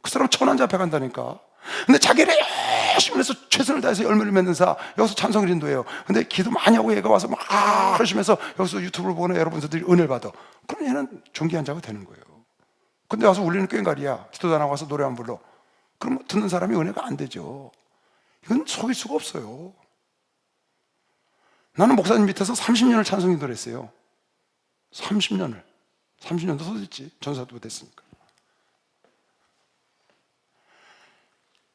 그 사람 천한자 앞에 간다니까. 근데 자기 일에 열심히 해서 최선을 다해서 열매를 맺는 사, 여기서 찬송을 인도해요. 근데 기도 많이 하고 얘가 와서 막 하시면서 여기서 유튜브를 보는 여러분들이 은혜를 받아. 그럼 얘는 존귀한 자가 되는 거예요. 근데 와서 울리는 꽹과리야. 기도도 안 하고 와서 노래 안 불러. 그럼 듣는 사람이 은혜가 안 되죠. 이건 속일 수가 없어요. 나는 목사님 밑에서 30년을 찬송 인도를 했어요. 30년도 소됐지. 전사도 됐으니까.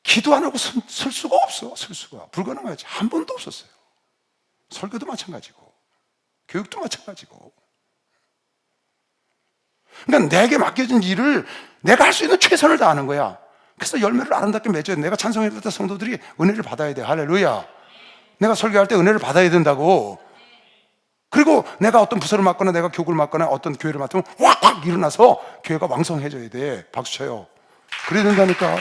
기도 안 하고 설 수가 없어. 설 수가 불가능하지. 한 번도 없었어요. 설교도 마찬가지고 교육도 마찬가지고. 그러니까 내게 맡겨진 일을 내가 할 수 있는 최선을 다하는 거야. 그래서 열매를 아름답게 맺어야 돼. 내가 찬송할 때 성도들이 은혜를 받아야 돼. 할렐루야. 내가 설교할 때 은혜를 받아야 된다고. 그리고 내가 어떤 부서를 맡거나 내가 교구를 맡거나 어떤 교회를 맡으면 확 일어나서 교회가 왕성해져야 돼. 박수 쳐요. 그래야 된다니까.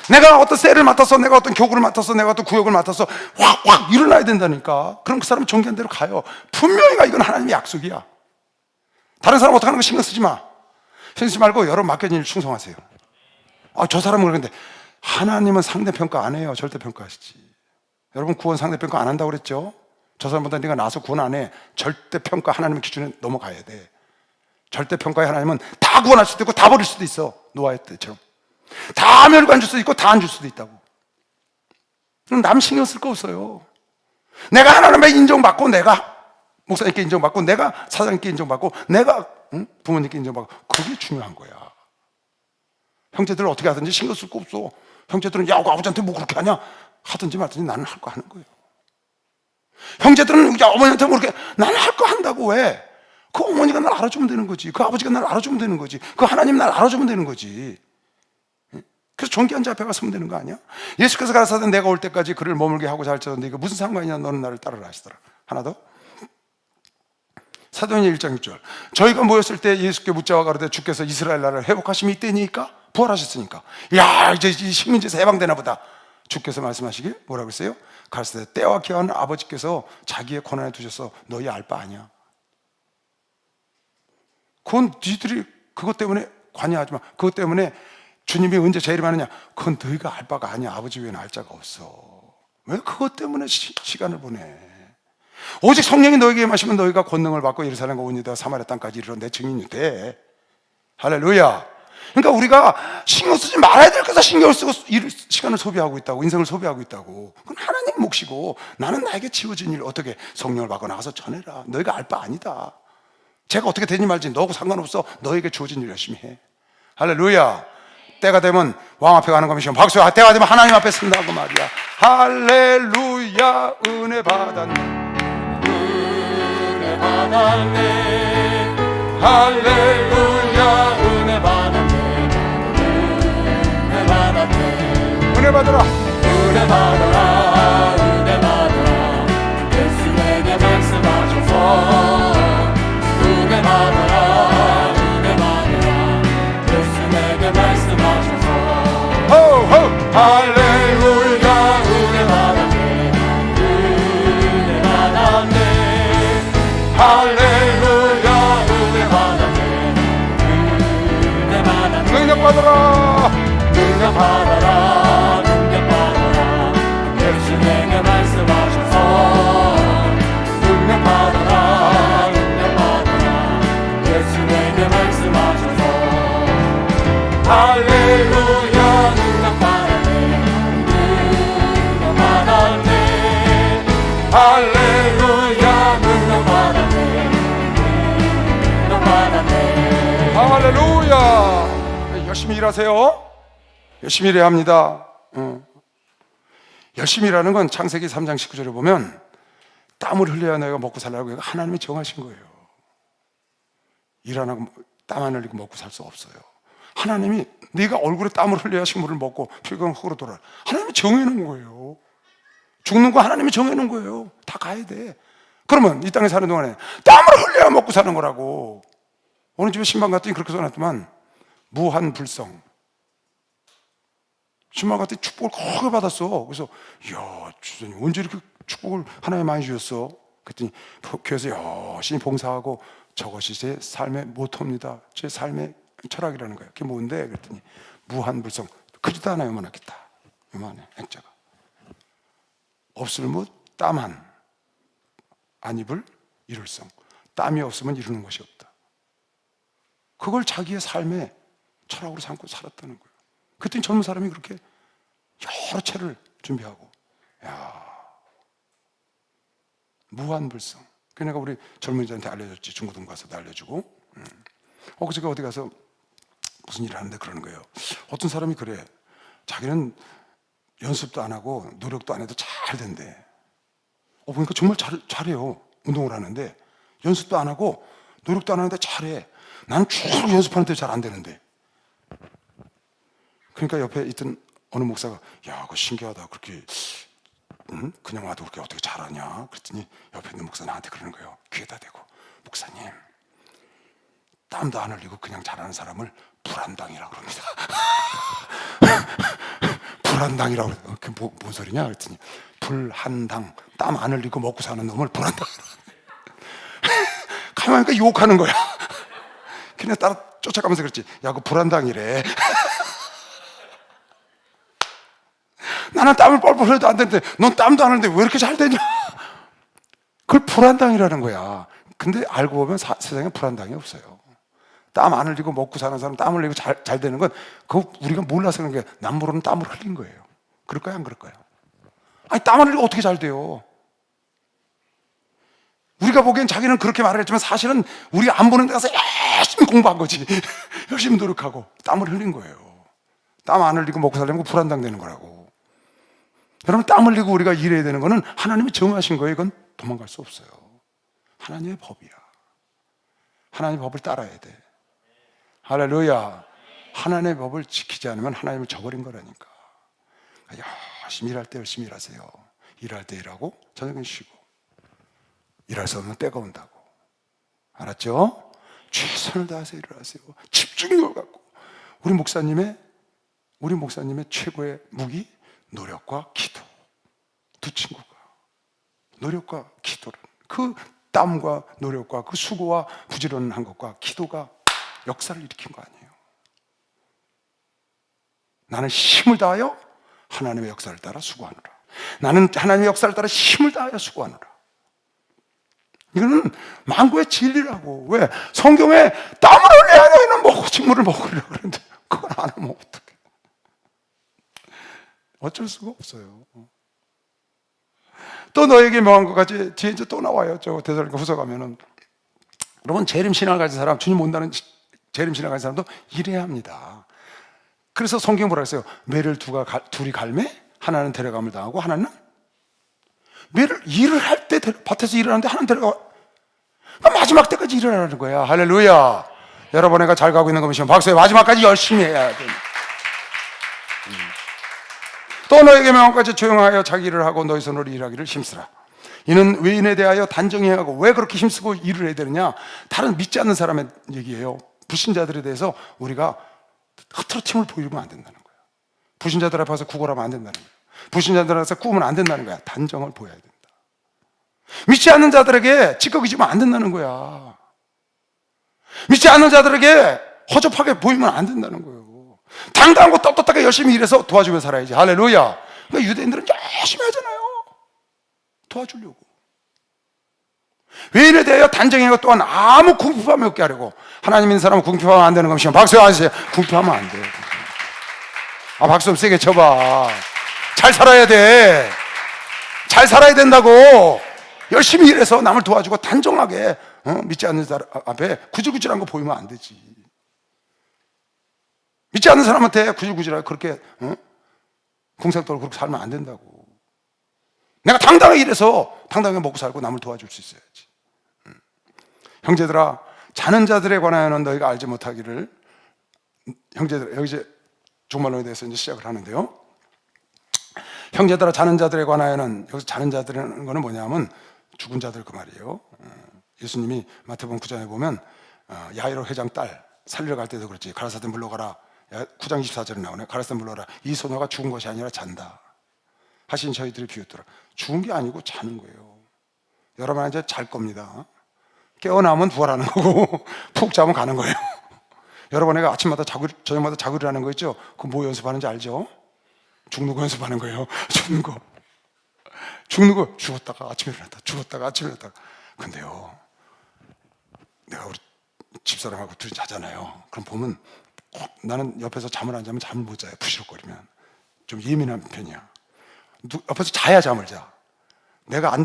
내가 어떤 셀을 맡아서, 내가 어떤 교구를 맡아서, 내가 어떤 구역을 맡아서 확 일어나야 된다니까. 그럼 그 사람은 존귀한 대로 가요. 분명히 이건 하나님의 약속이야. 다른 사람 어떻게 하는 거 신경 쓰지 마. 신경 쓰지 말고 여러분 맡겨진 일 충성하세요. 저 사람은 그런데 하나님은 상대평가 안 해요. 절대평가하시지. 여러분 구원 상대평가 안 한다고 그랬죠? 저 사람보다 네가 나서 구원 안 해. 절대평가 하나님의 기준에 넘어가야 돼. 절대평가의 하나님은 다 구원할 수도 있고 다 버릴 수도 있어. 노아의 때처럼. 다 멸관 줄 수도 있고 다 안 줄 수도 있다고. 남 신경 쓸 거 없어요. 내가 하나님의 인정받고, 내가 목사님께 인정받고, 내가 사장님께 인정받고, 내가 부모님께 인정받고, 그게 중요한 거야. 형제들을 어떻게 하든지 신경 쓸 거 없어. 형제들은 야, 아버지한테 뭐 그렇게 하냐? 하든지 말든지 나는 할 거 하는 거예요. 형제들은 야, 어머니한테 뭐 그렇게, 나는 할 거 한다고. 왜? 그 어머니가 날 알아주면 되는 거지. 그 아버지가 날 알아주면 되는 거지. 그 하나님 날 알아주면 되는 거지. 그래서 존귀한 자 앞에 가서면 되는 거 아니야? 예수께서 가라사대 내가 올 때까지 그를 머물게 하고 잘쳤는데 이거 무슨 상관이냐? 너는 나를 따르라 하시더라. 하나 더. 사도행전 1장 6절. 저희가 모였을 때 예수께 묻자와 가로되 주께서 이스라엘 나라를 회복하심이 이때니까, 부활하셨으니까, 야 이제 식민지에서 해방되나 보다. 주께서 말씀하시길 뭐라고 했어요? 가라사대 때와 기한 아버지께서 자기의 권한에 두셔서 너희 알 바 아니야. 그건 니들이 그것 때문에 관여하지 마. 그것 때문에 주님이 언제 재림하느냐? 그건 너희가 알 바가 아니야. 아버지 외에는 알 자가 없어. 왜 그것 때문에 시간을 보내? 오직 성령이 너에게 임하시면 너희가 권능을 받고 예루살렘과 온 유대와 사마리아 땅까지 이르러 내 증인이 돼. 할렐루야. 그러니까 우리가 신경 쓰지 말아야 될 것에 신경을 쓰고 시간을 소비하고 있다고, 인생을 소비하고 있다고. 그건 하나님 몫이고, 나는 나에게 지워진 일 어떻게 성령을 받고 나가서 전해라. 너희가 알 바 아니다. 제가 어떻게 되니 말지 너하고 상관없어. 너에게 주어진 일 열심히 해. 할렐루야. 때가 되면 왕 앞에 가는 것이면 박수야. 때가 되면 하나님 앞에 쓴다고 말이야. 할렐루야. 은혜 받았네. 은혜 받았네. 할렐루야. 은혜 받았네. 은혜 받았네. 은혜 받으라. 은혜 받아라. 은혜 받아라. 예수에게 말씀하셔서 은혜 받아라. 은혜 받아라. 예수에게 말씀하셔서 할렐루야. 은혜 받았네. 은혜 받았네. 할렐루야. 은혜 받았네. 은혜 받았네. 능력 받아라. 능력 받아라. 능력 받아라. 예수에게 말씀하셔서 능력 받아라. 능력 받아라. 예수에게 말씀하셔서 할렐루야. 능력 받았네. 능력 받았네. 할렐루야. 능력 받았네. 능력 받았네. 할렐루야. 열심히 일하세요. 열심히 일해야 합니다. 열심히 일하는 건 창세기 3장 19절에 보면 땀을 흘려야 너희가 먹고 살라고 하나님이 정하신 거예요. 일 안 하고 땀 안 흘리고 먹고 살 수 없어요. 하나님이 네가 얼굴에 땀을 흘려야 식물을 먹고 필경 흙으로 돌아. 하나님이 정해놓은 거예요. 죽는 거 하나님이 정해놓은 거예요. 다 가야 돼. 그러면 이 땅에 사는 동안에 땀을 흘려야 먹고 사는 거라고. 어느 집에 신방 갔더니 그렇게 써놨더만 무한 불성. 주말 갔더니 축복을 크게 받았어. 그래서 이야, 주님 언제 이렇게 축복을 하나님 많이 주셨어? 그랬더니 교회에서 열심히 봉사하고 저것이 제 삶의 모토입니다. 제 삶의 철학이라는 거예요. 그게 뭔데? 그랬더니 무한 불성. 크지도 않아요. 요만하게 딱 요만해 액자가. 없을 무 땀한 안 입을 이룰성. 땀이 없으면 이루는 것이 없다. 그걸 자기의 삶의 철학으로 삼고 살았다는 거예요. 그랬더니 젊은 사람이 그렇게 여러 채를 준비하고, 야, 무한불성. 그 내가 우리 젊은이들한테 알려줬지. 중고등 가서도 알려주고. 그제가 어디 가서 무슨 일을 하는데 그러는 거예요. 어떤 사람이 그래. 자기는 연습도 안 하고 노력도 안 해도 잘 된대. 보니까 정말 잘해요. 운동을 하는데 연습도 안 하고 노력도 안 하는데 잘해. 나는 쭉 연습하는데 잘 안 되는데. 그러니까 옆에 있던 어느 목사가, 야, 그거 신기하다. 그렇게 그냥 와도 그렇게 어떻게 잘하냐? 그랬더니 옆에 있는 목사 나한테 그러는 거예요. 귀에다 대고, 목사님, 땀도 안 흘리고 그냥 잘하는 사람을 불안당이라고 그럽니다. 불안당이라고 그래요. 그게 뭔 소리냐? 그랬더니 불한당, 땀 안 흘리고 먹고 사는 놈을 불안당이라고. 가만히 보니까 욕하는 거야. 그냥 따라 쫓아가면서 그랬지. 야, 그 불안당이래. 나는 땀을 뻘뻘 흘려도 안 되는데 넌 땀도 안 흘리는데 왜 이렇게 잘 되냐? 그걸 불안당이라는 거야. 근데 알고 보면 세상에 불안당이 없어요. 땀 안 흘리고 먹고 사는 사람, 땀 흘리고 잘 되는 건 그거 우리가 몰라서 그런 게, 남모르는 땀을 흘린 거예요. 그럴까요? 안 그럴까요? 아니, 땀 안 흘리고 어떻게 잘 돼요? 우리가 보기엔 자기는 그렇게 말을 했지만 사실은 우리가 안 보는 데 가서 열심히 공부한 거지. 열심히 노력하고 땀을 흘린 거예요. 땀 안 흘리고 먹고 살려면 불안당 되는 거라고. 여러분, 땀 흘리고 우리가 일해야 되는 거는 하나님이 정하신 거예요. 이건 도망갈 수 없어요. 하나님의 법이야. 하나님의 법을 따라야 돼. 할렐루야. 하나님의 법을 지키지 않으면 하나님을 저버린 거라니까. 열심히 일할 때 열심히 일하세요. 일할 때 일하고 저녁엔 쉬고. 일할 수 없는 때가 온다고. 알았죠? 최선을 다해서 일을 하세요. 집중력을 갖고. 우리 목사님의 최고의 무기, 노력과 기도. 두 친구가 노력과 기도를, 그 땀과 노력과 그 수고와 부지런한 것과 기도가 역사를 일으킨 거 아니에요. 나는 힘을 다하여 하나님의 역사를 따라 수고하노라. 나는 하나님의 역사를 따라 힘을 다하여 수고하노라. 이거는 만고의 진리라고. 왜? 성경에 땀을 흘려야 하는 먹고 식물을 먹으려고 그러는데 그걸 안 하면 어떡해. 어쩔 수가 없어요. 또 너에게 명한 것 같이 뒤에 이제 또 나와요. 저 데살로니가 후서 가면은, 여러분, 재림신앙을 가진 사람, 주님 온다는 재림신앙을 가진 사람도 일해야 합니다. 그래서 성경 뭐라 했어요? 매를 둘이 갈매? 하나는 데려감을 당하고 하나는 매를 일을 할 때 밭에서 일을 하는데 하나는 데려가. 마지막 때까지 일을 하는 거야. 할렐루야. 여러분, 애가 잘 가고 있는 거 보시면 박수해. 마지막까지 열심히 해야 돼. 또 너에게 명함까지 조용하여 자기 일을 하고 너희 손으로 일하기를 힘쓰라. 이는 외인에 대하여 단정히 하고. 왜 그렇게 힘쓰고 일을 해야 되느냐? 다른 믿지 않는 사람의 얘기예요. 불신자들에 대해서 우리가 흐트러짐을 보이면 안 된다는 거예요. 불신자들 앞에서 구걸하면 안 된다는 거예요. 불신자들 앞에서 꾸면 안 된다는 거야. 단정을 보여야 된다. 믿지 않는 자들에게 찌꺼기 지면 안 된다는 거야. 믿지 않는 자들에게 허접하게 보이면 안 된다는 거예요. 당당하고 떳떳하게 열심히 일해서 도와주며 살아야지. 할렐루야. 그러니까 유대인들은 열심히 하잖아요. 도와주려고. 외인에 대하여 단정한 것 또한 아무 궁핍함이 없게 하려고. 하나님 있는 사람은 궁핍하면 안 되는 것이면 박수 하세요. 궁핍하면 안 돼. 박수 좀 세게 쳐봐. 잘 살아야 돼. 잘 살아야 된다고. 열심히 일해서 남을 도와주고 단정하게, 믿지 않는 사람 앞에 구질구질한 거 보이면 안 되지. 믿지 않는 사람한테 구질구질하게 그렇게 궁색도로 그렇게 살면 안 된다고. 내가 당당하게 일해서 당당하게 먹고 살고 남을 도와줄 수 있어야지. 형제들아, 자는 자들에 관하여는 너희가 알지 못하기를. 형제들, 여기 이제 종말론에 대해서 이제 시작을 하는데요. 형제들아, 자는 자들에 관하여는, 여기서 자는 자들이라는 거는 뭐냐면 죽은 자들 그 말이에요. 예수님이 마태복음 9장에 보면 야이로 회장 딸, 살리러 갈 때도 그렇지. 가라사대 물러가라. 9장 24절에 나오네. 가라사대 물러가라. 이 소녀가 죽은 것이 아니라 잔다 하신 저희들이 비웃더라. 죽은 게 아니고 자는 거예요. 여러분 이제 잘 겁니다. 깨어나면 부활하는 거고 푹 자면 가는 거예요. 여러분 애가 아침마다 자고 저녁마다 자고 일어나는 거 있죠? 그거 뭐 연습하는지 알죠? 죽는 거 연습하는 거예요. 죽는 거 죽었다가 아침에 일어났다, 죽었다가 아침에 일어났다. 근데요, 내가 우리 집사람하고 둘이 자잖아요. 그럼 보면 나는 옆에서 잠을 안 자면 잠을 못 자요. 부시럭거리면. 좀 예민한 편이야. 옆에서 자야 잠을 자. 내가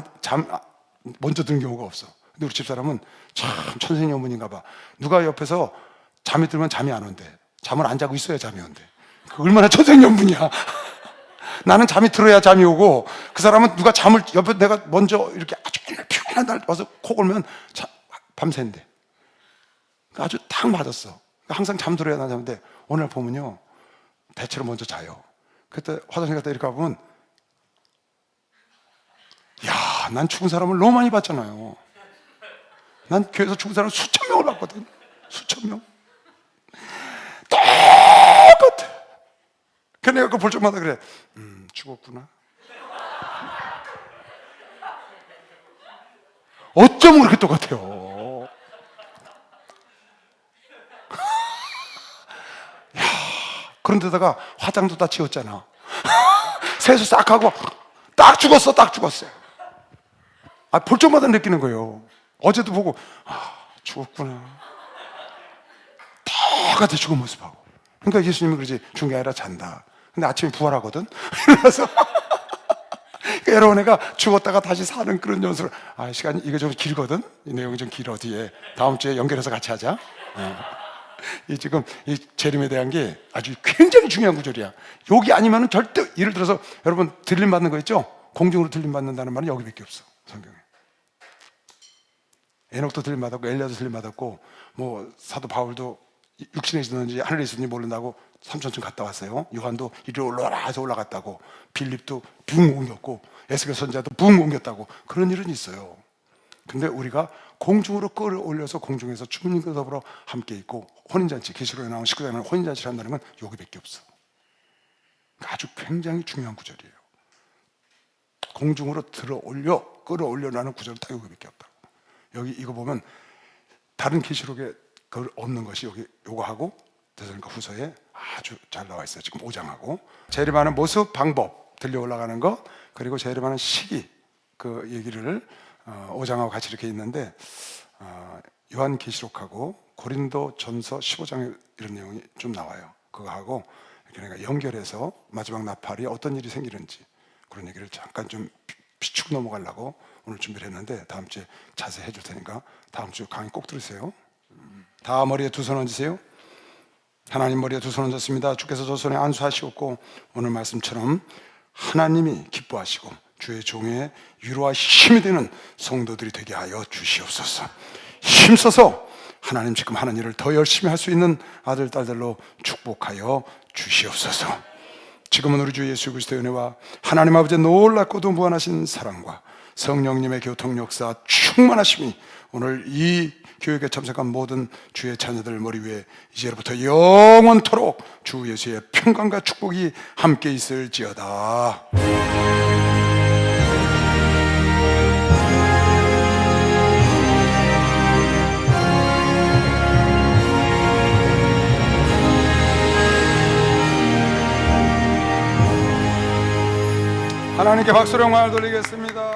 먼저 드는 경우가 없어. 근데 우리 집사람은 참 천생의 어머니인가 봐. 누가 옆에서 잠이 들면 잠이 안 온대. 잠을 안 자고 있어야 잠이 온대. 그 얼마나 천생연분이야. 나는 잠이 들어야 잠이 오고, 그 사람은 누가 잠을 옆에 내가 먼저 이렇게 아주 피곤한 날 와서 코 골면 밤샌대. 아주 딱 맞았어. 항상 잠 들어야 나 자는데 오늘 보면요, 대체로 먼저 자요. 그때 화장실 갔다 이렇게 가보면, 야, 난 죽은 사람을 너무 많이 봤잖아요. 난 교회에서 죽은 사람 수천 명을 봤거든. 수천 명. 똑같아. 그래서 내가 그거 볼 적마다 그래. 죽었구나. 어쩜 그렇게 똑같아요. 야, 그런데다가 화장도 다 지웠잖아. 세수 싹 하고 딱 죽었어. 볼 적마다 느끼는 거예요. 어제도 보고 죽었구나. 똑같아, 죽은 모습하고. 그러니까 예수님이 그러지, 죽은 게 아니라 잔다. 근데 아침에 부활하거든. 그래서 그러니까 여러분 애가 죽었다가 다시 사는 그런 연습을. 시간이 이거 좀 길거든. 이 내용이 좀 길어. 뒤에 다음 주에 연결해서 같이 하자. 지금 이 재림에 대한 게 아주 굉장히 중요한 구절이야. 여기 아니면은 절대, 예를 들어서 여러분 들림 받는 거 있죠? 공중으로 들림 받는다는 말은 여기밖에 없어, 성경에. 에녹도 들림 받았고 엘리야도 들림 받았고, 뭐 사도 바울도 육신에 있었는지 하늘에 있었는지 모른다고 3천층 갔다 왔어요. 요한도 이리 올라와라 해서 올라갔다고. 빌립도 붕 옮겼고, 에스겔 선지자도 붕 옮겼다고. 그런 일은 있어요. 근데 우리가 공중으로 끌어올려서 공중에서 주님과 더불어 함께 있고, 혼인잔치, 계시록에 나온 19장에 혼인잔치를 한다는 건 여기밖에 없어. 아주 굉장히 중요한 구절이에요. 공중으로 끌어올려라는 구절은 딱 여기밖에 없다고. 여기 이거 보면 다른 계시록에 그걸 없는 것이 여기 요거하고 데살로니가 후서에 아주 잘 나와 있어요. 지금 5장하고 재림하는 모습, 방법, 들려 올라가는 것, 그리고 재림하는 시기, 그 얘기를 5장하고 같이 이렇게 있는데, 요한계시록하고 고린도전서 15장에 이런 내용이 좀 나와요. 그거하고 그러니까 연결해서 마지막 나팔이 어떤 일이 생기는지 그런 얘기를 잠깐 좀 비추고 넘어가려고 오늘 준비를 했는데, 다음 주에 자세히 해줄 테니까 다음 주 강의 꼭 들으세요. 다 머리에 두 손 얹으세요. 하나님 머리에 두 손 얹었습니다. 주께서 저 손에 안수하시옵고, 오늘 말씀처럼 하나님이 기뻐하시고 주의 종의 위로와 힘이 되는 성도들이 되게 하여 주시옵소서. 힘써서 하나님 지금 하는 일을 더 열심히 할 수 있는 아들, 딸들로 축복하여 주시옵소서. 지금은 우리 주 예수 그리스도의 은혜와 하나님 아버지의 놀랍고도 무한하신 사랑과 성령님의 교통 역사 충만하심이 오늘 이 교육에 참석한 모든 주의 자녀들 머리 위에 이제로부터 영원토록 주 예수의 평강과 축복이 함께 있을지어다. 하나님께 박수로 영광을 돌리겠습니다.